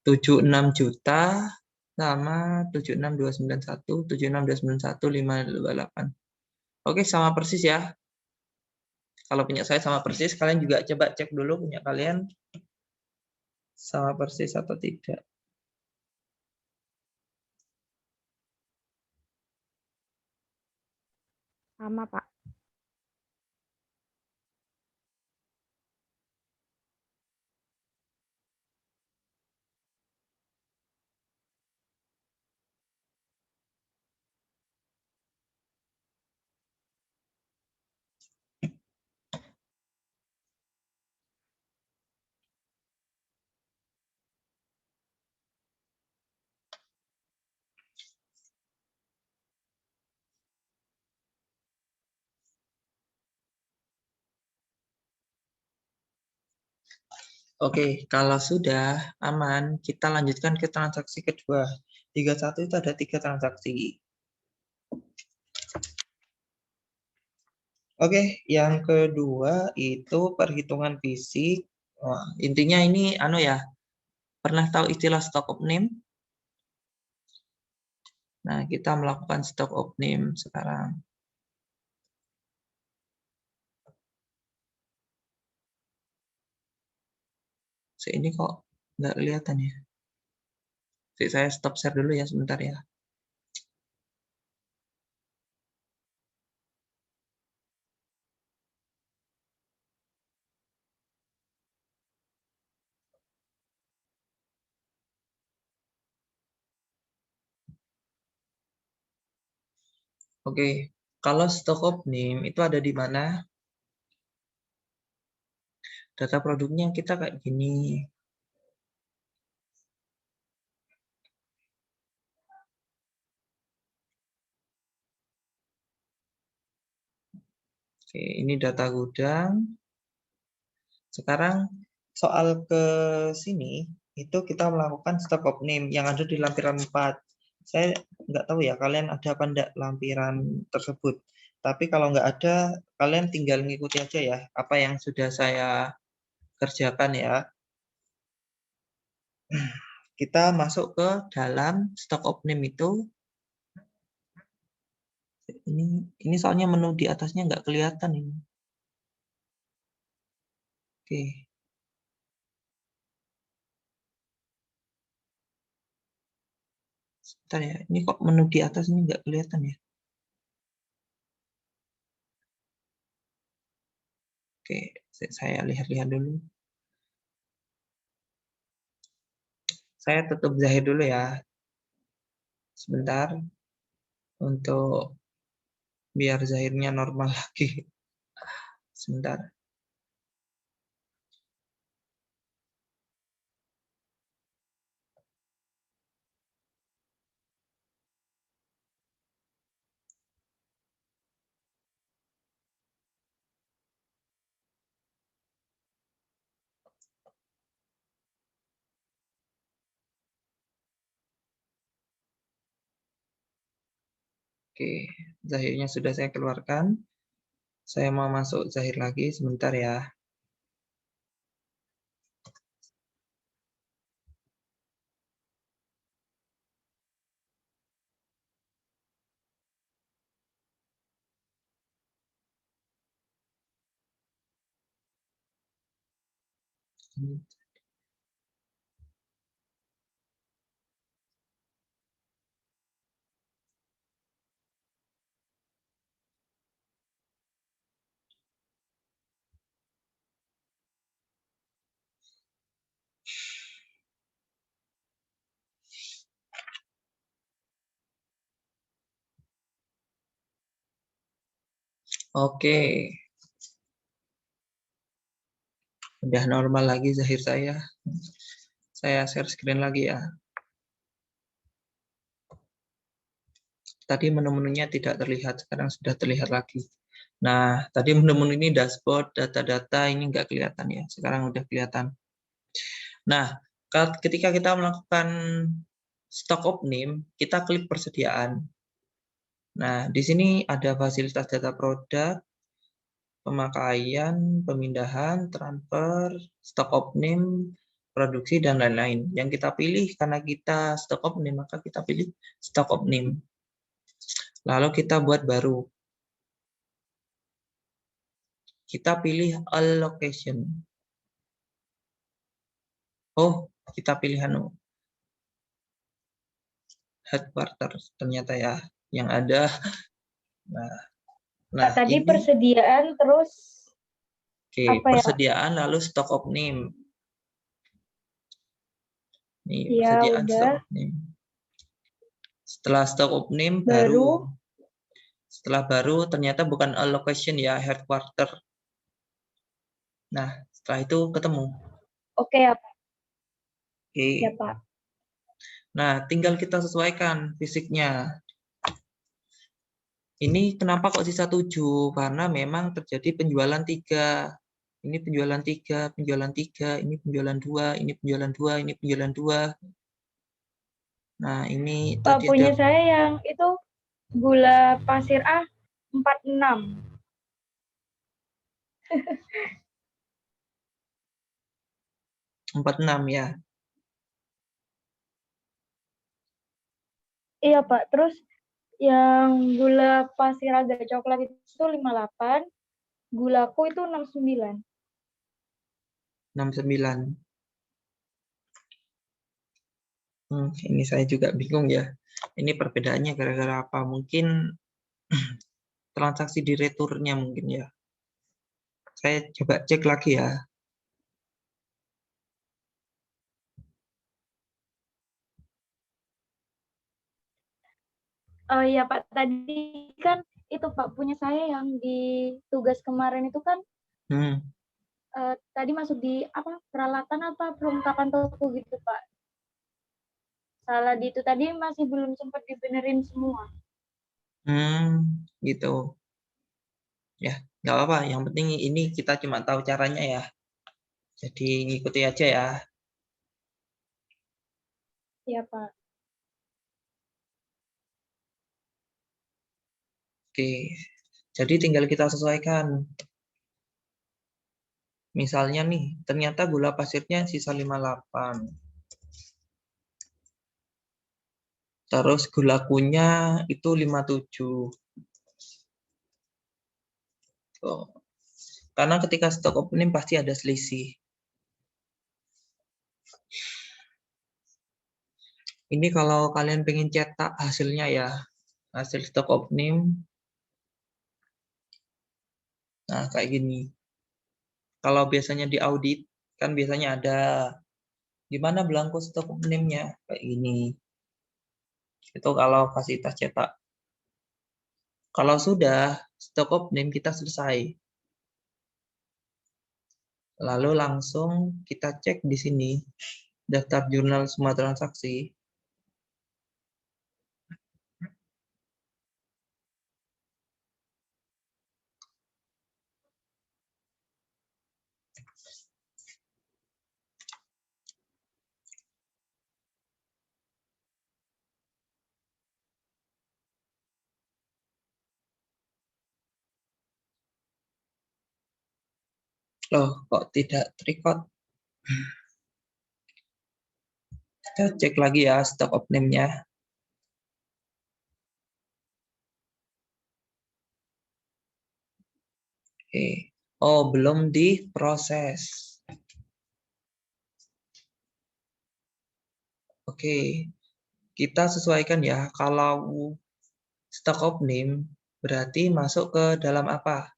76 juta sama 76291, 76291, 528. Oke, sama persis ya. Kalau punya saya sama persis, kalian juga coba cek dulu punya kalian sama persis atau tidak. Sama, Pak. Oke, kalau sudah aman, kita lanjutkan ke transaksi kedua. 31 itu ada 3 transaksi. Oke, yang kedua itu perhitungan fisik. Wah, intinya ini ya, pernah tahu istilah stock of name? Nah, kita melakukan stock of name sekarang. Ini kok nggak kelihatan ya? Saya stop share dulu ya sebentar ya. Oke, kalau stock of name itu ada di mana? Data produknya kita kayak gini. Oke, ini data gudang. Sekarang soal ke sini, itu kita melakukan stock of name yang ada di lampiran 4. Saya nggak tahu ya, kalian ada apa enggak lampiran tersebut. Tapi kalau nggak ada, kalian tinggal ngikuti aja ya, apa yang sudah saya kerjakan ya. Kita masuk ke dalam stock of name itu. Ini soalnya menu di atasnya nggak kelihatan ini. Oke. Sebentar ya, ini kok menu di atas ini nggak kelihatan ya. Oke, saya lihat-lihat dulu. Saya tutup zahir dulu ya. Sebentar. Untuk biar zahirnya normal lagi. Sebentar. Oke, zahirnya sudah saya keluarkan. Saya mau masuk zahir lagi sebentar ya. Oke. Udah normal lagi zahir saya. Saya share screen lagi ya. Tadi menu-menunya tidak terlihat, sekarang sudah terlihat lagi. Nah, tadi menu-menu ini dashboard, data-data ini nggak kelihatan ya. Sekarang udah kelihatan. Nah, ketika kita melakukan stock of name, kita klik persediaan. Nah, di sini ada fasilitas data produk, pemakaian, pemindahan, transfer, stock of name, produksi, dan lain-lain. Yang kita pilih karena kita stock of name, maka kita pilih stock of name. Lalu kita buat baru. Kita pilih allocation. Oh, kita pilih headquarters ternyata ya yang ada. Nah, Tadi ini persediaan terus oke, apa ya? persediaan lalu stock of name. Nih, Ya persediaan stock udah. of name. Setelah stock of name Baru. setelah baru ternyata bukan allocation ya, headquarter. Nah, setelah itu ketemu. Oke ya Pak. Oke. Ya Pak. Nah, tinggal kita sesuaikan fisiknya. Ini kenapa kok sisa 7? Karena memang terjadi penjualan 3. Ini penjualan 3, penjualan 3, ini penjualan 2, ini penjualan 2, ini penjualan 2. Nah, ini Pak, tadi punya ada saya yang itu gula pasir A 46. empat enam ya. Iya Pak, terus yang gula pasir agak coklat itu 58, gulaku itu 69. 69. Ini saya juga bingung ya. Ini perbedaannya gara-gara apa? Mungkin transaksi di returnya mungkin ya. Saya coba cek lagi ya. Oh iya Pak, tadi kan itu Pak punya saya yang di tugas kemarin itu kan tadi masuk di apa peralatan apa perlengkapan toko gitu Pak. Salah di itu tadi masih belum sempat dibenerin semua. Gitu. Ya, nggak apa-apa. Yang penting ini kita cuma tahu caranya ya. Jadi ngikuti aja ya. Iya Pak. Oke. Jadi tinggal kita sesuaikan. Misalnya nih, ternyata gula pasirnya sisa 58. Terus gula kunyah itu 57. Oh. Karena ketika stok opening pasti ada selisih. Ini kalau kalian pengen cetak hasilnya ya, hasil stok opening. Nah, kayak gini. Kalau biasanya di audit, kan biasanya ada Gimana belangko stok name-nya? Kayak gini. Itu kalau fasilitas cetak. Kalau sudah, stok name kita selesai. Lalu langsung kita cek di sini, daftar jurnal semua transaksi. Loh, kok tidak terrecord? Kita cek lagi ya stock of name-nya. Oke. Oh, belum diproses. Oke. Kita sesuaikan ya. Kalau stock of name berarti masuk ke dalam apa?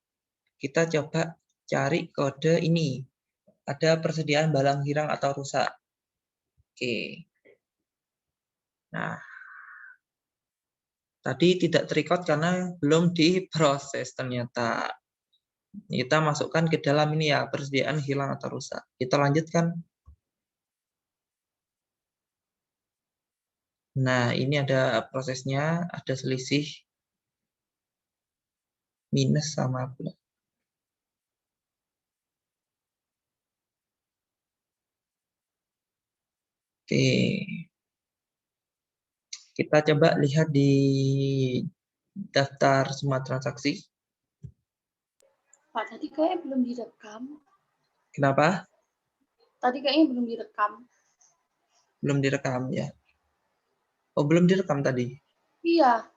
Kita coba cari kode ini. Ada persediaan barang hilang atau rusak. Oke. Nah, tadi tidak terrecord karena belum diproses ternyata. Kita masukkan ke dalam ini ya, persediaan hilang atau rusak. Kita lanjutkan. Nah, ini ada prosesnya, ada selisih minus sama plus. Oke. Kita coba lihat di daftar semua transaksi. Pak, tadi kayaknya belum direkam. Kenapa? Tadi kayaknya belum direkam. Belum direkam ya. Oh, belum direkam tadi. Iya.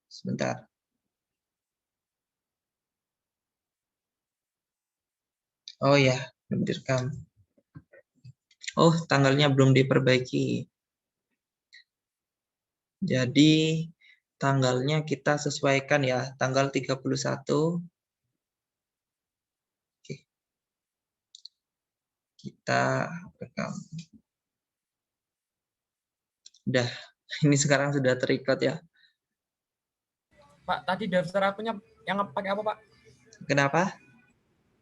Sebentar. Oh ya, belum direkam. Oh, tanggalnya belum diperbaiki. Jadi tanggalnya kita sesuaikan ya, tanggal 31. Oke. Kita rekam. Udah, ini sekarang sudah terrecord ya. Pak, tadi daftar akunnya yang pakai apa, Pak? Kenapa?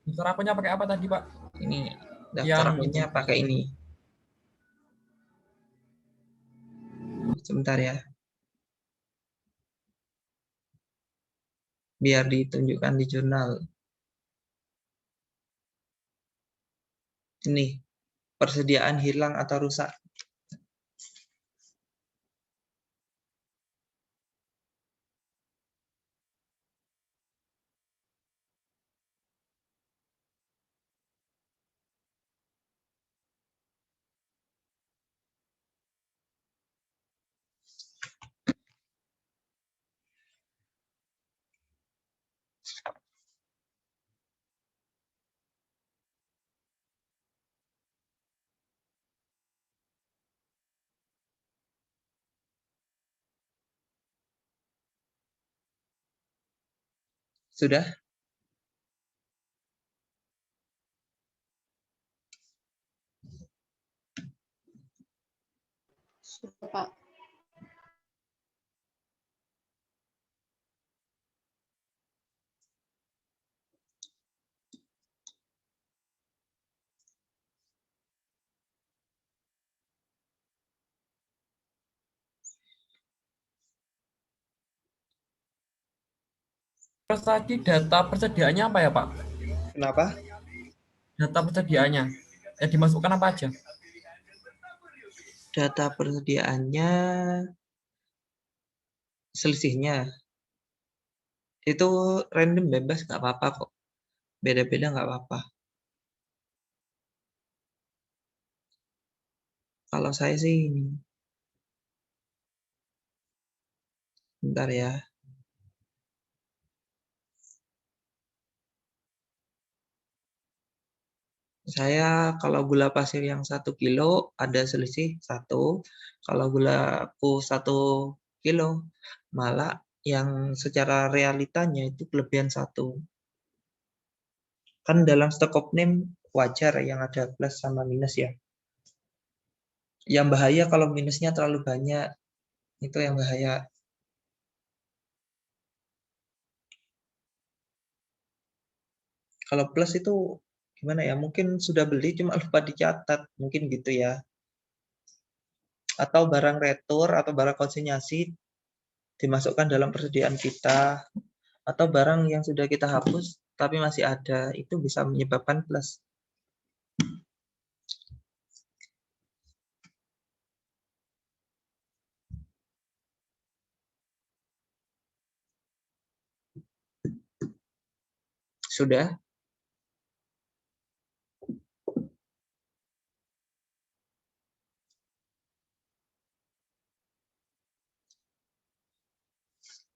Daftar akunnya pakai apa tadi, Pak? Ini daftar akunnya pakai ini. Sebentar ya. Biar ditunjukkan di jurnal. Ini, persediaan hilang atau rusak. Sudah? Sudah, Pak. Terus tadi data persediaannya apa ya, Pak? Kenapa? Data persediaannya. Ya dimasukkan apa aja? Data persediaannya, selisihnya. Itu random bebas, nggak apa-apa kok. Beda-beda nggak apa-apa. Kalau saya sih ini. Bentar ya. Saya kalau gula pasir yang 1 kilo ada selisih 1. Kalau gulaku 1 kilo malah yang secara realitanya itu kelebihan 1. Kan dalam stock name wajar yang ada plus sama minus ya. Yang bahaya kalau minusnya terlalu banyak. Itu yang bahaya. Kalau plus itu gimana ya? Mungkin sudah beli cuma lupa dicatat. Mungkin gitu ya. Atau barang retur atau barang konsinyasi dimasukkan dalam persediaan kita. Atau barang yang sudah kita hapus tapi masih ada. Itu bisa menyebabkan plus. Sudah?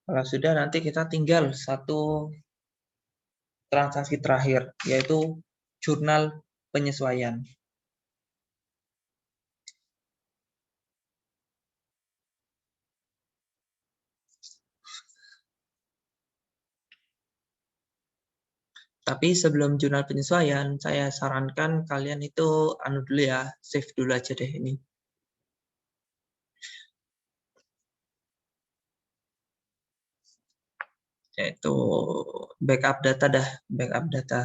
Kalau sudah, nanti kita tinggal satu transaksi terakhir, yaitu jurnal penyesuaian. Tapi sebelum jurnal penyesuaian, saya sarankan kalian itu dulu ya, save dulu aja deh ini. Yaitu backup data dah, backup data.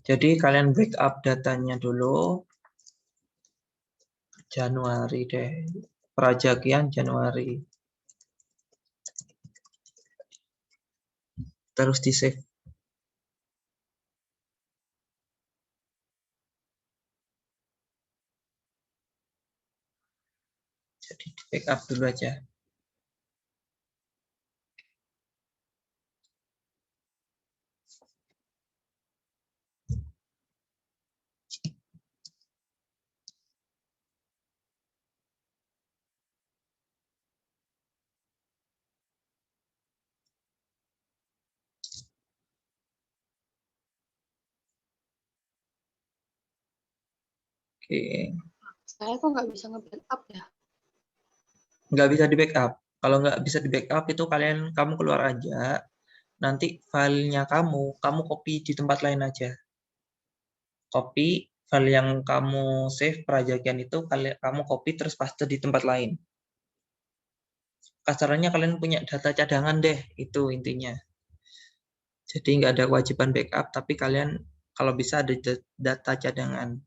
Jadi kalian backup datanya dulu. Januari deh, Prajagian Januari. Terus di save. Jadi di backup dulu aja. Oke. Saya kok nggak bisa nge-backup ya? Nggak bisa di backup. Kalau nggak bisa di backup itu kamu keluar aja. Nanti filenya kamu copy di tempat lain aja. Copy file yang kamu save Prajagian itu kamu copy terus paste di tempat lain. Kasarannya kalian punya data cadangan deh, itu intinya. Jadi nggak ada kewajiban backup, tapi kalian kalau bisa ada data cadangan.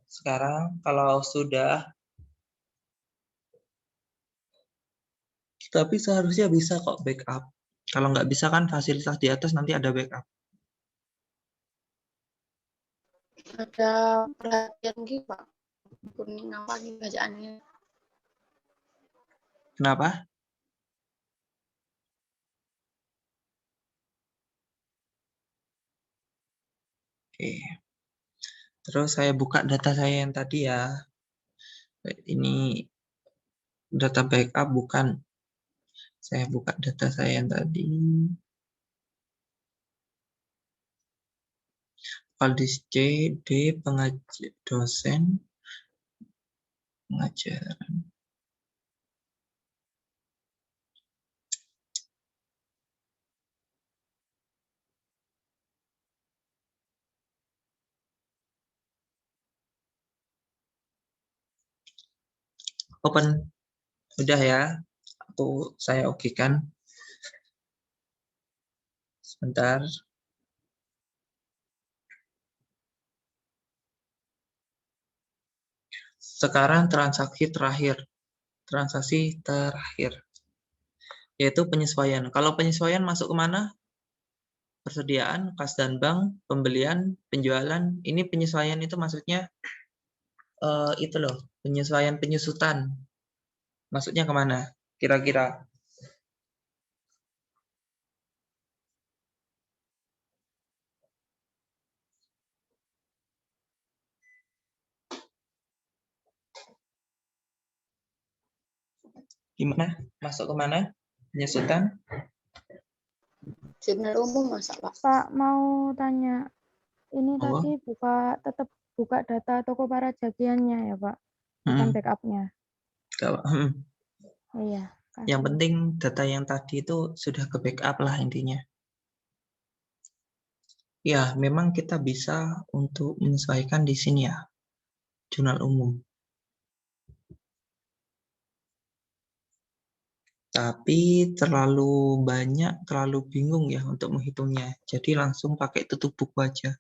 Sekarang kalau sudah, tapi seharusnya bisa kok backup. Kalau nggak bisa kan fasilitas di atas nanti ada backup. Ada perhatian gitu Pak. Kuning apa nih bacaannya? Kenapa? Oke. Terus saya buka data saya yang tadi ya. Ini data backup bukan. Saya buka data saya yang tadi. Valdis C. D. Pengajar dosen pengajaran. Open. Udah ya. Saya okekan. Sebentar. Sekarang transaksi terakhir. Transaksi terakhir. Yaitu penyesuaian. Kalau penyesuaian masuk kemana? Persediaan, kas dan bank, pembelian, penjualan. Ini penyesuaian itu maksudnya itu loh, penyesuaian penyusutan. Maksudnya kemana? Kira-kira? Gimana? Masuk kemana? Penyusutan? Jurnal umum masa, Pak? Pak, mau tanya. Ini Oh. tadi tetap buka data toko para jagiannya ya, Pak? Bukan backupnya. Iya. Yang penting data yang tadi itu sudah ke backup lah intinya. Ya, memang kita bisa untuk menyesuaikan di sini ya, jurnal umum. Tapi terlalu banyak, terlalu bingung ya untuk menghitungnya. Jadi langsung pakai tutup buku aja.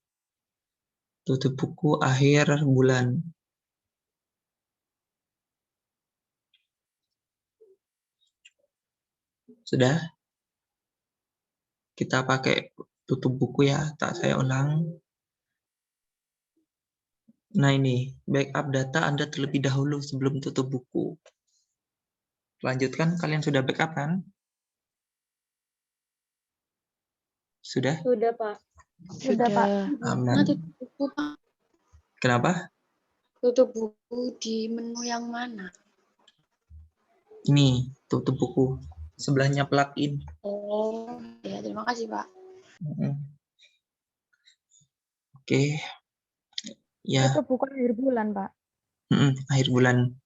Tutup buku akhir bulan. Sudah? Kita pakai tutup buku ya, tak saya ulang. Nah ini, backup data Anda terlebih dahulu sebelum tutup buku. Lanjutkan, kalian sudah backup kan? Sudah? Sudah, Pak. Sudah, Pak. Aman. Tutup buku, Pak. Kenapa? Tutup buku di menu yang mana? Ini, tutup buku. Sebelahnya plugin. Oh, ya terima kasih, Pak. Oke. Ya. Tutup buku akhir bulan, Pak. Akhir bulan.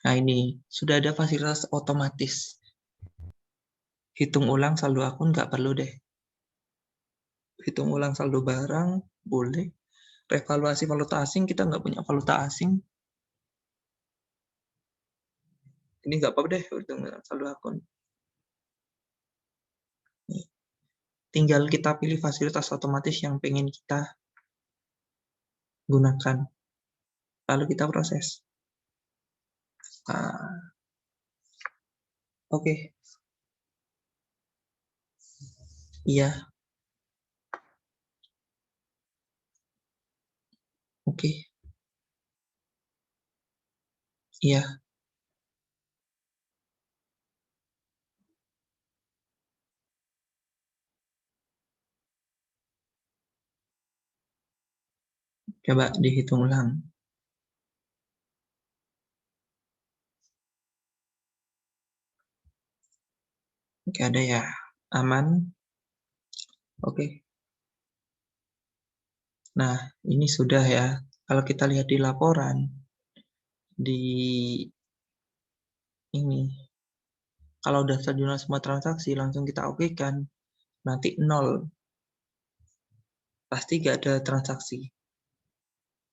Nah ini, sudah ada fasilitas otomatis. Hitung ulang saldo akun nggak perlu deh. Hitung ulang saldo barang, boleh. Revaluasi valuta asing, kita nggak punya valuta asing. Ini nggak apa-apa deh, hitung ulang saldo akun. Tinggal kita pilih fasilitas otomatis yang pengen kita gunakan. Lalu kita proses. Oke. Iya. Oke. Iya. Coba dihitung ulang. Oke, ada ya. Aman. Oke. Nah, ini sudah ya. Kalau kita lihat di laporan, di ini, kalau daftar jurnal semua transaksi, langsung kita oke-kan, nanti 0. Pasti nggak ada transaksi.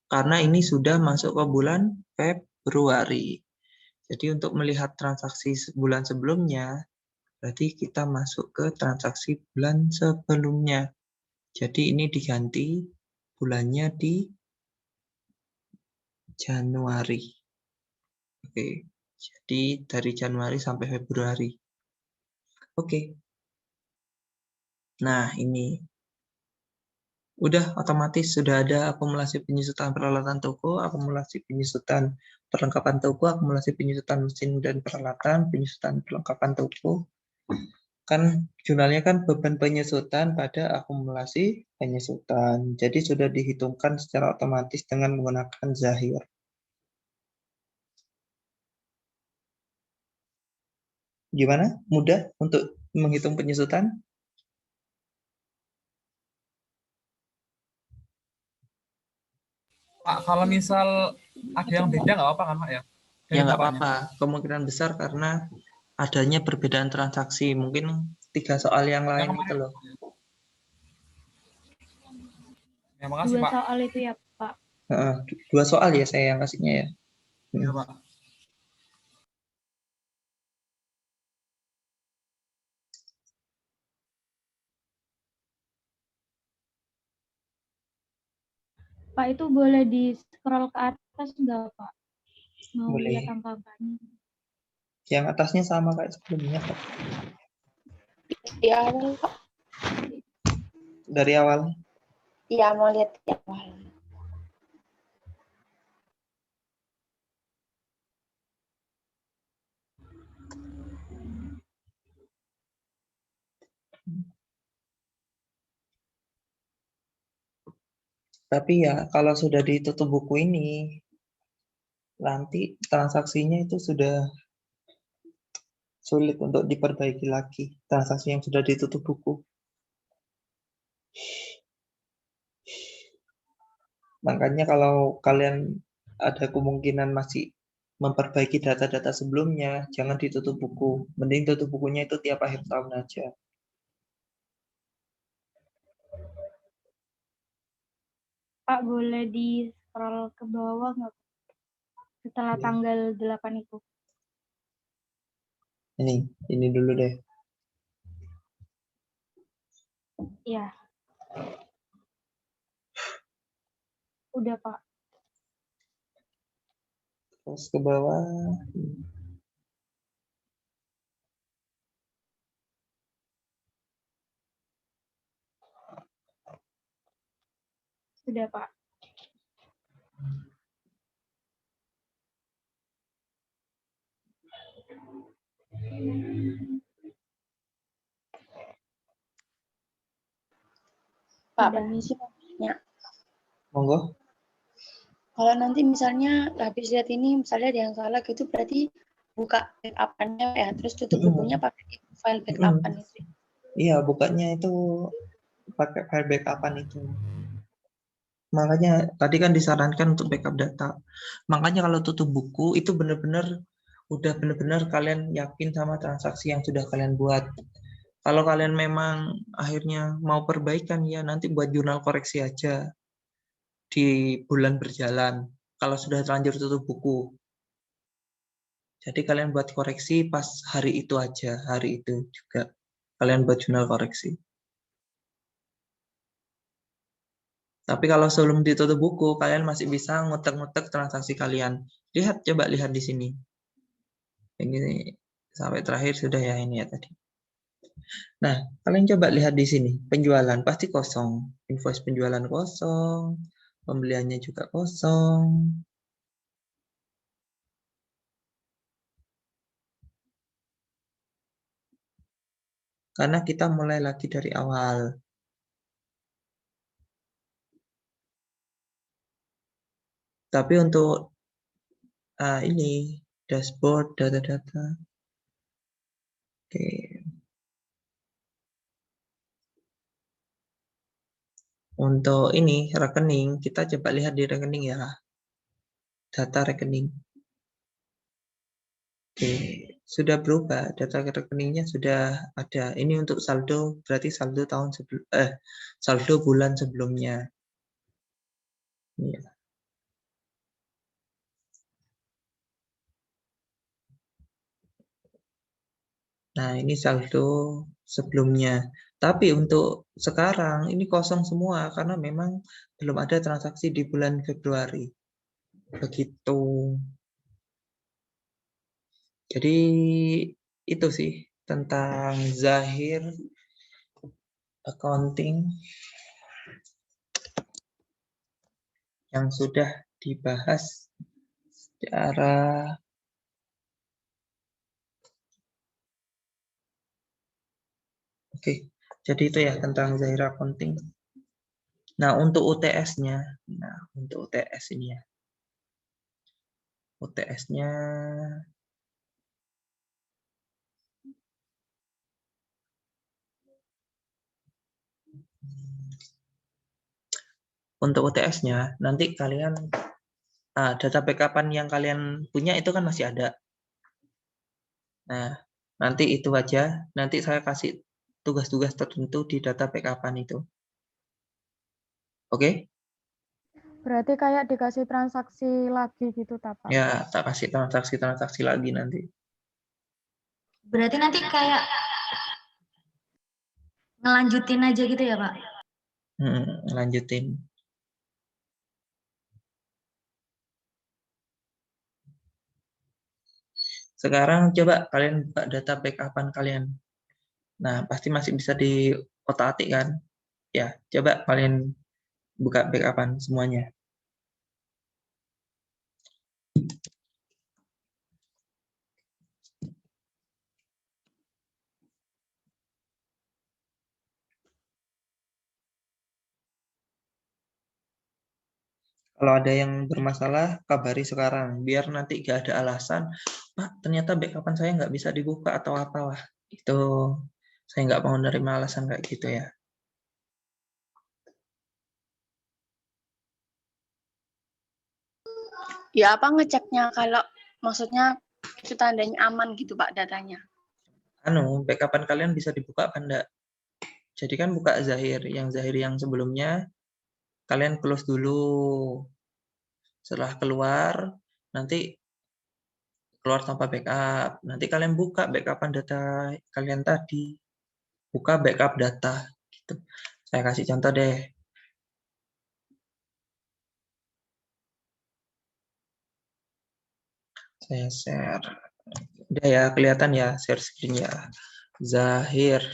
Karena ini sudah masuk ke bulan Februari. Jadi untuk melihat transaksi bulan sebelumnya, berarti kita masuk ke transaksi bulan sebelumnya. Jadi ini diganti bulannya di Januari. Oke, jadi dari Januari sampai Februari. Oke. Nah, ini. Udah otomatis sudah ada akumulasi penyusutan peralatan toko, akumulasi penyusutan perlengkapan toko, akumulasi penyusutan mesin dan peralatan, penyusutan perlengkapan toko. Kan jurnalnya kan beban penyusutan pada akumulasi penyusutan. Jadi sudah dihitungkan secara otomatis dengan menggunakan Zahir. Gimana? Mudah untuk menghitung penyusutan? Pak, kalau misal ada yang beda nggak apa-apa kan, Pak ya? Ya nggak apa-apa. Kemungkinan besar karena adanya perbedaan transaksi. Mungkin 3 soal yang lain itu loh. Ya, makasih, 2 Pak. soal itu ya, Pak. 2 soal ya saya yang kasihnya ya. Iya, Pak. Pak, itu boleh di-scroll ke atas nggak, Pak? Mau Boleh. lihat angka-angkanya. Yang atasnya sama kayak sebelumnya, Pak. Di awal, Pak. Dari awal. Iya, mau lihat di awal. Tapi ya kalau sudah ditutup buku ini, nanti transaksinya itu sudah sulit untuk diperbaiki lagi transaksi yang sudah ditutup buku. Makanya kalau kalian ada kemungkinan masih memperbaiki data-data sebelumnya, jangan ditutup buku. Mending tutup bukunya itu tiap akhir tahun aja. Pak, boleh di scroll ke bawah nggak? Setelah Ya. tanggal 8 itu. Ini dulu deh. Iya. Udah, Pak. Terus ke bawah. Sudah, Pak. Pak, Udah. permisi ya. Monggo. Kalau nanti misalnya habis lihat ini, misalnya ada yang salah gitu, berarti buka backup-annya ya, terus tutup bukunya pakai file backup-an itu. Iya, bukanya itu pakai file backup-an itu. Makanya tadi kan disarankan untuk backup data. Makanya kalau tutup buku itu benar-benar udah benar-benar kalian yakin sama transaksi yang sudah kalian buat. Kalau kalian memang akhirnya mau perbaikan ya nanti buat jurnal koreksi aja di bulan berjalan. Kalau sudah terlanjur tutup buku. Jadi kalian buat koreksi pas hari itu aja, hari itu juga kalian buat jurnal koreksi. Tapi kalau sebelum ditutup buku, kalian masih bisa ngutek-ngutek transaksi kalian. Coba lihat di sini. Ini sampai terakhir sudah ya ini ya tadi. Nah, kalian coba lihat di sini. Penjualan pasti kosong. Invoice penjualan kosong. Pembeliannya juga kosong. Karena kita mulai lagi dari awal. Tapi untuk ini dashboard data-data. Oke. Untuk ini rekening, kita coba lihat di rekening ya. Data rekening. Oke, sudah berubah. Data rekeningnya sudah ada. Ini untuk saldo, berarti saldo saldo bulan sebelumnya. Iya. Nah, ini saldo sebelumnya. Tapi untuk sekarang ini kosong semua karena memang belum ada transaksi di bulan Februari. Begitu. Jadi itu sih tentang Zahir accounting yang sudah dibahas secara Oke, jadi itu ya tentang Zahir accounting. Nah, untuk UTS-nya, untuk UTS ini ya. UTS-nya untuk UTS-nya nanti kalian data backup-an yang kalian punya itu kan masih ada. Nah, nanti itu aja. Nanti saya kasih tugas-tugas tertentu di data backup-an itu. Oke? Berarti kayak dikasih transaksi lagi gitu, Pak? Ya, tak kasih transaksi-transaksi lagi nanti. Berarti nanti kayak ngelanjutin aja gitu ya, Pak? Lanjutin. Sekarang coba kalian buka data backup-an kalian. Nah, pasti masih bisa di otak-atik kan? Ya, coba kalian buka backup-an semuanya. Kalau ada yang bermasalah, kabari sekarang. Biar nanti gak ada alasan, Pak, ternyata backupan saya nggak bisa dibuka atau apalah. Itu saya nggak mau menerima alasan kayak gitu ya. Ya apa ngeceknya kalau maksudnya itu tandanya aman gitu Pak datanya? Backupan kalian bisa dibuka apa enggak? Jadi kan buka Zahir. Yang Zahir yang sebelumnya, kalian close dulu. Setelah keluar, nanti keluar tanpa backup. Nanti kalian buka backupan data kalian tadi. Buka backup data. Gitu. Saya kasih contoh deh. Saya share. Udah ya, kelihatan ya share screen ya. Zahir.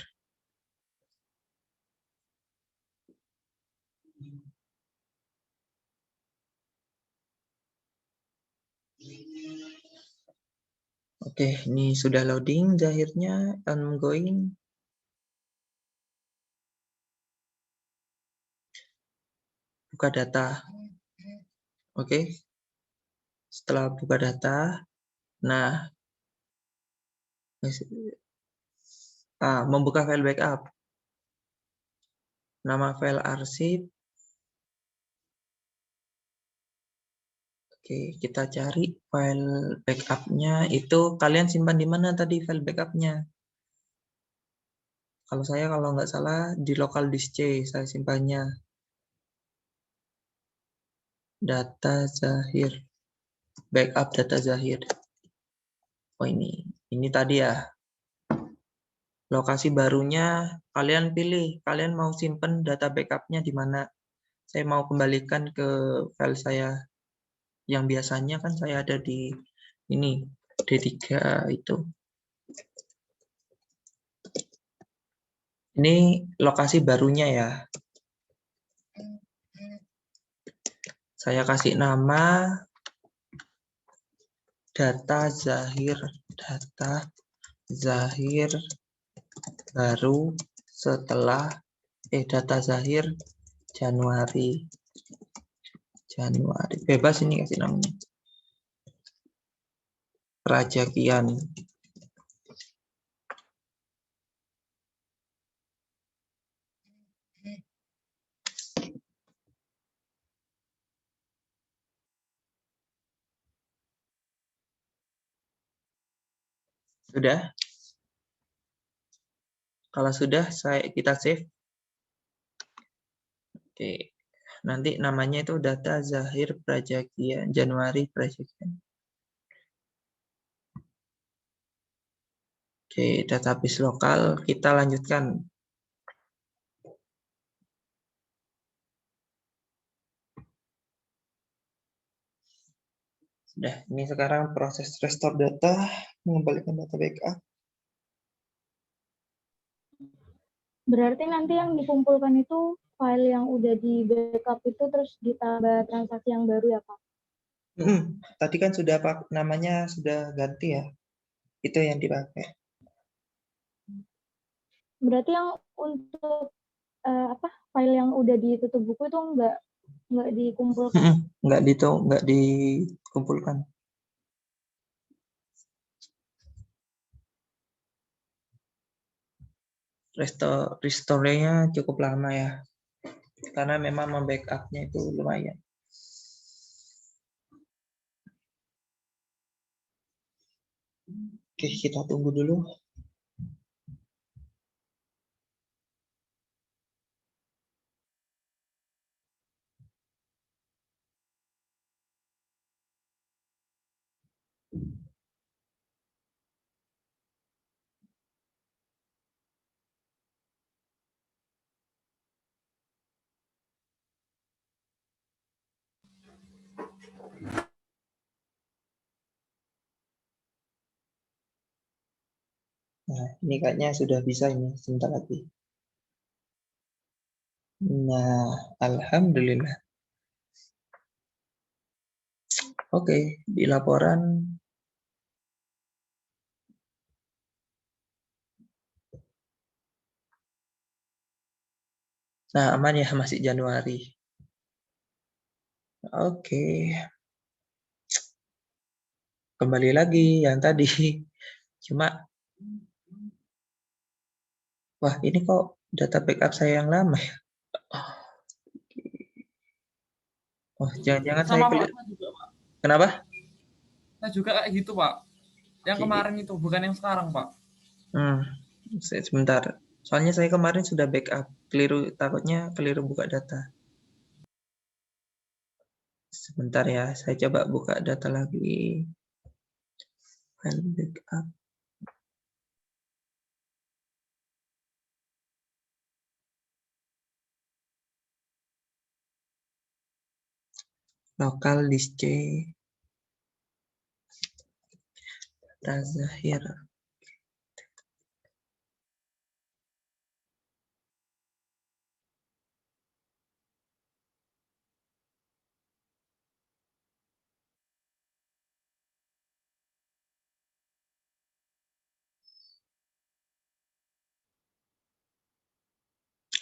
Oke, ini sudah loading Zahirnya. Ongoing. Buka data. Oke. Setelah buka data, nah, membuka file backup. Nama file arsip. Oke, kita cari file backupnya. Itu kalian simpan di mana tadi file backupnya? Kalau saya kalau nggak salah di local disk C saya simpannya. Data Zahir. Backup data Zahir. Oh ini tadi ya. Lokasi barunya kalian pilih. Kalian mau simpen data backupnya di mana? Saya mau kembalikan ke file saya. Yang biasanya kan saya ada di ini D3 itu. Ini lokasi barunya ya. Saya kasih nama data Zahir baru setelah data Zahir Januari. Bebas ini kasih namanya. Prajakian. Sudah? Kalau sudah, kita save. Oke. Nanti namanya itu data Zahir Prajakian, Januari Prajakian. Oke, database lokal kita lanjutkan. Sudah, ini sekarang proses restore data, mengembalikan data backup. Berarti nanti yang dikumpulkan itu file yang udah di backup itu terus ditambah transaksi yang baru ya Pak? Tadi kan sudah namanya sudah ganti ya. Itu yang dipakai. Berarti yang untuk file yang udah ditutup buku itu nggak dikumpulkan? Nggak dikumpulkan. Restore-nya cukup lama ya. Karena memang membackup-nya itu lumayan. Oke, kita tunggu dulu. Nah, ini kayaknya sudah bisa ini sebentar lagi. Nah, alhamdulillah. Oke, di laporan nah aman ya, masih Januari. Oke. Kembali lagi yang tadi. Cuma, wah ini kok data backup saya yang lama ya? Oh, jangan-jangan saya Sama Pak, saya juga, Pak. Kenapa? Saya juga kayak gitu, Pak. Yang Oke. kemarin itu, bukan yang sekarang, Pak. Sebentar. Soalnya saya kemarin sudah backup. Takutnya keliru buka data. Sebentar ya, saya coba buka data lagi. File backup. Local disk C. Data Zahir.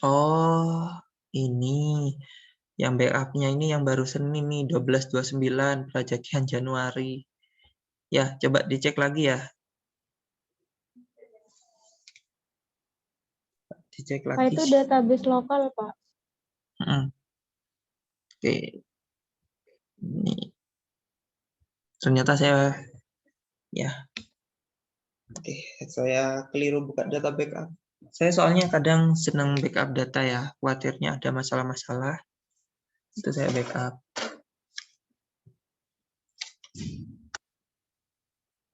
Oh, ini yang backupnya ini yang baru Senin nih 12/29 pelajakian Januari. Ya, coba dicek lagi ya. Dicek Pak, lagi. itu database lokal, Pak. Oke. Ini ternyata saya Oke, saya keliru buka data backup. Saya soalnya kadang senang backup data ya, khawatirnya ada masalah-masalah. Itu saya backup.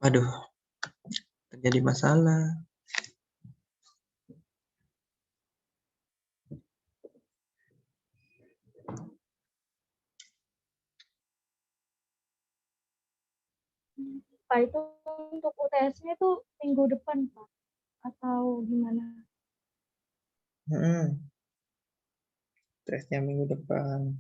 Waduh, terjadi masalah. Pak, itu untuk UTS-nya itu minggu depan, Pak? Atau gimana? Tesnya minggu depan.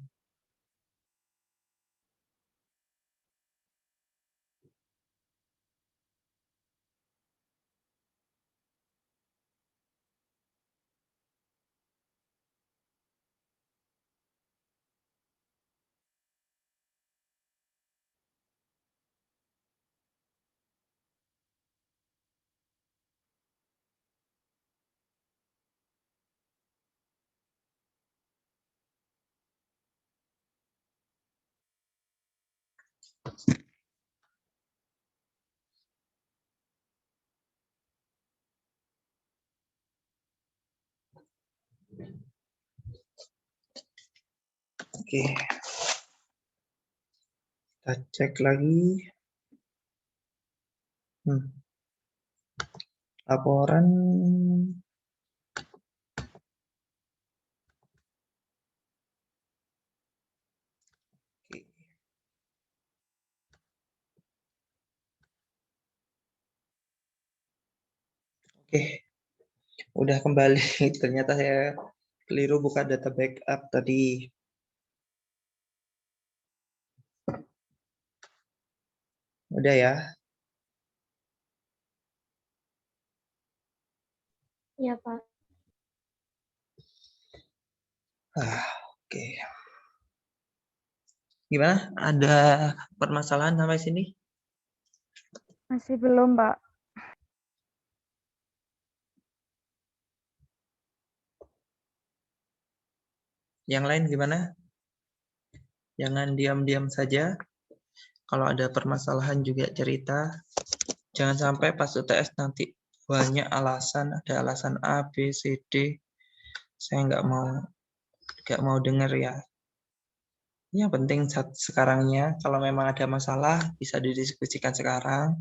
Oke. Kita cek lagi. Laporan. Oke. Udah kembali. Ternyata saya keliru buka data backup tadi. Udah ya. Iya, Pak. Oke. Gimana? Ada permasalahan sampai sini? Masih belum, Pak. Yang lain gimana? Jangan diam-diam saja. Kalau ada permasalahan juga cerita. Jangan sampai pas UTS nanti banyak alasan, ada alasan A, B, C, D. Saya nggak mau dengar ya. Yang penting sekarangnya, kalau memang ada masalah bisa didiskusikan sekarang.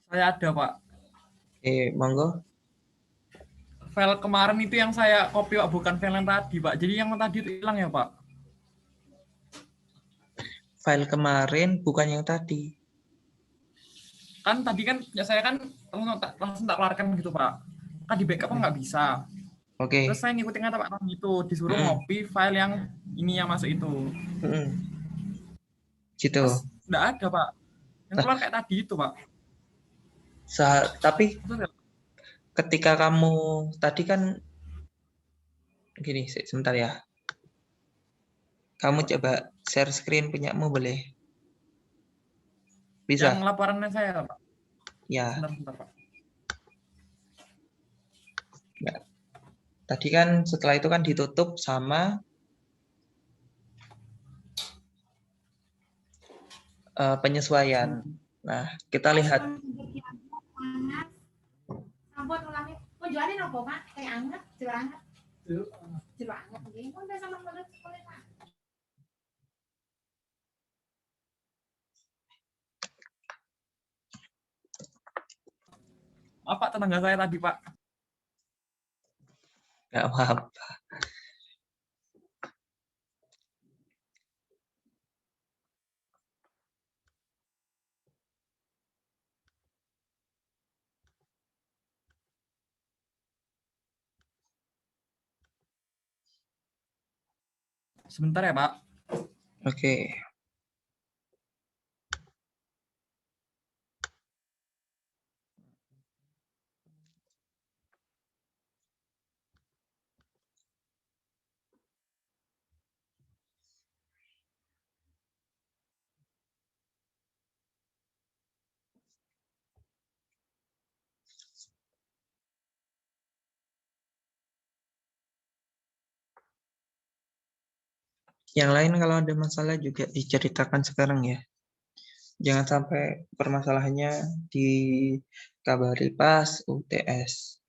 Saya ada, Pak. Monggo. File kemarin itu yang saya copy, Pak, bukan file yang tadi, Pak. Jadi yang tadi itu hilang ya, Pak? File kemarin bukan yang tadi. Kan tadi kan ya saya kan langsung tak keluarkan gitu, Pak. Kan di backup kan nggak bisa. Oke. Terus saya ngikutin kata Pak Tom itu, disuruh ngopi file yang ini yang masuk itu. Gitu. Terus nggak ada, Pak. Yang keluar kayak tadi itu, Pak. Tapi ketika kamu tadi kan gini, sebentar ya. Kamu coba share screen punyamu boleh? Bisa? Yang laporannya saya, Pak. Ya. Sebentar, Pak. Ya. Tadi kan setelah itu kan ditutup sama penyesuaian. Nah, kita lihat. Sampun ulangi. Penjualnya nopo, Pak? Kayak anget, jeruk anget. Jeruk anget. Nggih, pun udah sama mulut kulit, Pak. Apa tetangga saya tadi, Pak? Nggak apa-apa. Sebentar ya, Pak. Oke. Yang lain kalau ada masalah juga diceritakan sekarang ya. Jangan sampai permasalahannya dikabari pas UTS.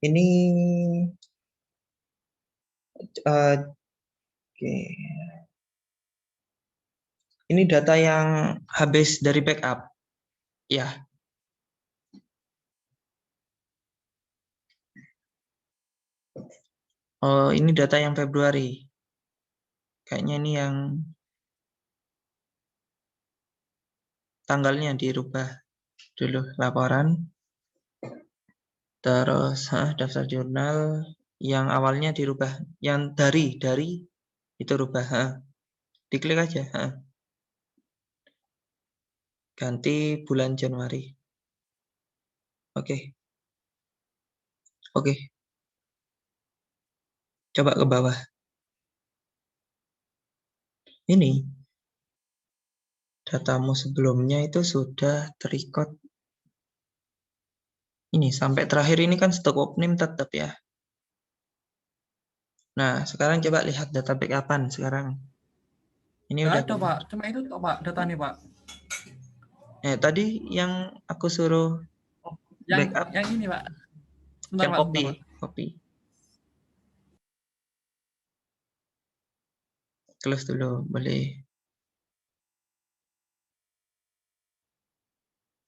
Ini oke. Ini data yang habis dari backup. Ya. Oh, ini data yang Februari. Kayaknya ini yang tanggalnya dirubah dulu laporan. Terus daftar jurnal yang awalnya dirubah, yang dari itu rubah. Diklik aja. Ganti bulan Januari. Oke. Oke. Coba ke bawah. Ini datamu sebelumnya itu sudah terrecord. Ini sampai terakhir ini kan stok opnim tetap ya. Nah, sekarang coba lihat data backupan sekarang. Ini udah ada, Pak. Cuma itu kok, Pak, datanya, Pak. Tadi yang aku suruh backup. Yang ini, Pak. Sebentar, Yang Pak, copy. sebentar, Pak. Copy. Close dulu, boleh.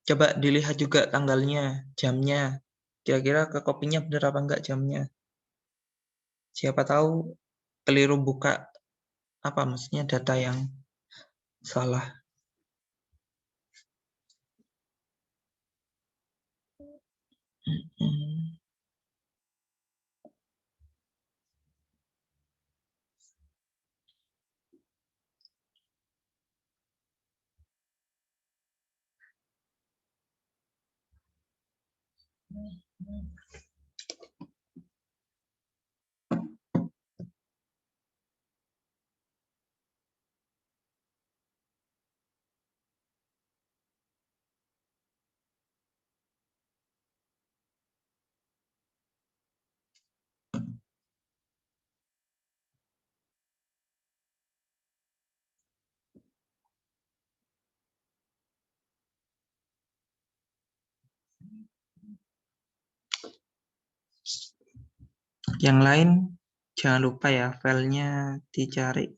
Coba dilihat juga tanggalnya, jamnya. Kira-kira ke kopinya bener apa enggak jamnya. Siapa tahu keliru buka apa maksudnya data yang salah. Yang lain jangan lupa ya filenya dicari.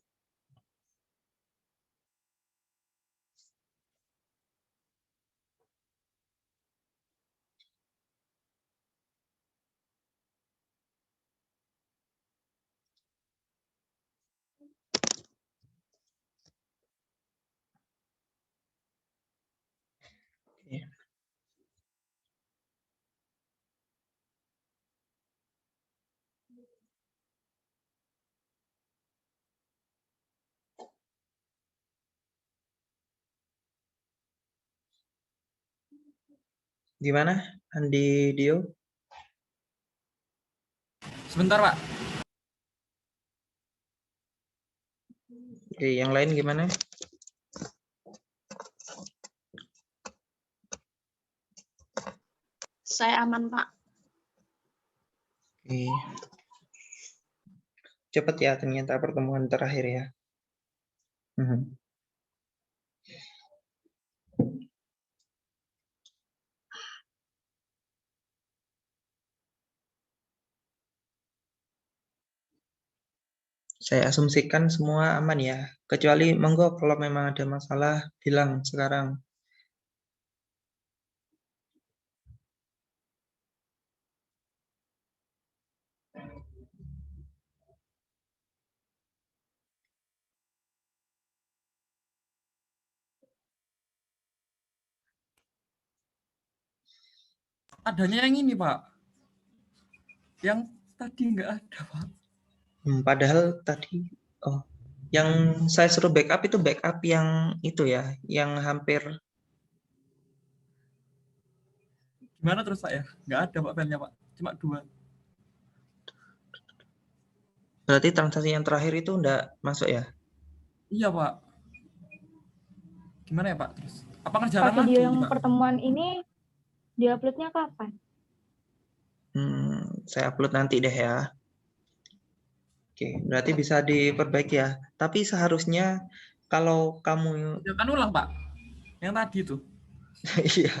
Gimana, Andi Dio? Sebentar, Pak. Oke, yang lain gimana? Saya aman, Pak. Oke. Cepat ya ternyata pertemuan terakhir ya. Saya asumsikan semua aman ya. Kecuali monggo kalau memang ada masalah bilang sekarang. Adanya yang ini, Pak. Yang tadi nggak ada, Pak. Padahal tadi, yang saya suruh backup itu backup yang itu ya, yang hampir. Gimana terus, Pak ya? Nggak ada, Pak, filenya, Pak. Cuma 2. Berarti transaksi yang terakhir itu enggak masuk ya? Iya, Pak. Gimana ya, Pak? Terus apa ngerjakan Pak, video lagi, yang Pak? pertemuan ini diuploadnya kapan? Saya upload nanti deh ya. Oke, berarti bisa diperbaiki ya. Tapi seharusnya kalau kamu Kerjakan ulang, Pak. Yang tadi tuh. iya.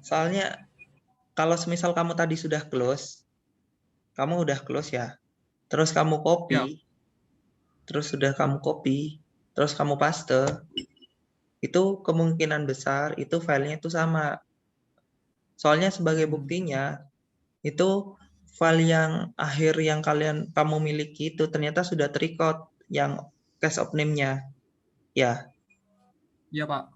Soalnya kalau semisal kamu tadi sudah close, kamu udah close ya. Terus kamu copy, Ya. terus sudah kamu copy, terus kamu paste, itu kemungkinan besar itu filenya itu sama. Soalnya sebagai buktinya, itu file yang akhir yang kamu miliki itu ternyata sudah terrecord yang cache of name-nya. Ya. Iya, Pak.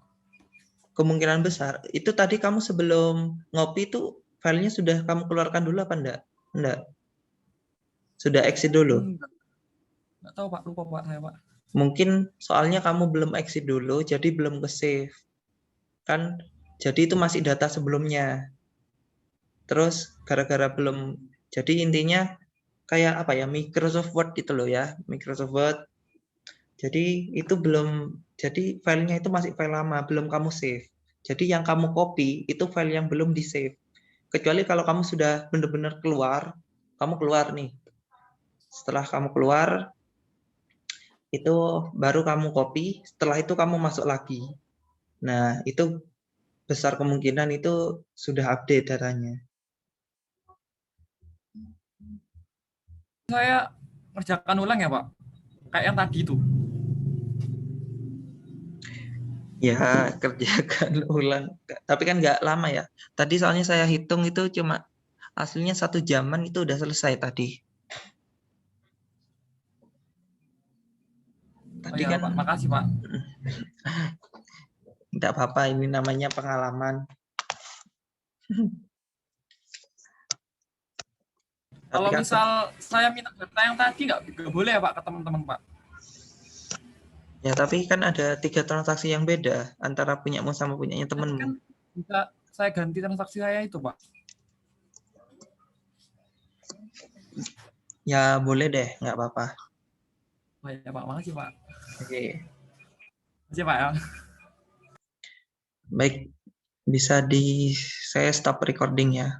Kemungkinan besar itu tadi kamu sebelum ngopi itu filenya sudah kamu keluarkan dulu apa enggak? Enggak. Sudah exit dulu? Enggak tahu, Pak. Lupa, Pak, saya, Pak. Mungkin soalnya kamu belum exit dulu, jadi belum ke-save. Kan, jadi itu masih data sebelumnya. Terus, gara-gara belum, jadi intinya kayak apa ya, Microsoft Word gitu loh ya, Microsoft Word. Jadi, itu belum, jadi filenya itu masih file lama, belum kamu save. Jadi, yang kamu copy, itu file yang belum di-save. Kecuali kalau kamu sudah benar-benar keluar, kamu keluar nih. Setelah kamu keluar, itu baru kamu copy, setelah itu kamu masuk lagi. Nah, itu besar kemungkinan itu sudah update datanya. Saya kerjakan ulang ya, Pak. Kayak yang tadi tuh. Ya, kerjakan ulang. Tapi kan nggak lama ya. Tadi soalnya saya hitung itu cuma aslinya 1 jaman itu udah selesai tadi. Tadi iya, kan, Pak. Makasih, Pak. Tidak apa-apa, ini namanya pengalaman. Kalau kan, misal saya minta data yang tadi nggak boleh ya, Pak, ke teman-teman, Pak? ya, tapi kan ada 3 transaksi yang beda antara punyamu sama punyanya temenmu. Kan bisa saya ganti transaksi saya itu, Pak. Ya, boleh deh, nggak apa-apa. Oh ya, Pak. Makasih, Pak. Oke. Makasih, Pak, ya. Baik, bisa saya stop recording ya.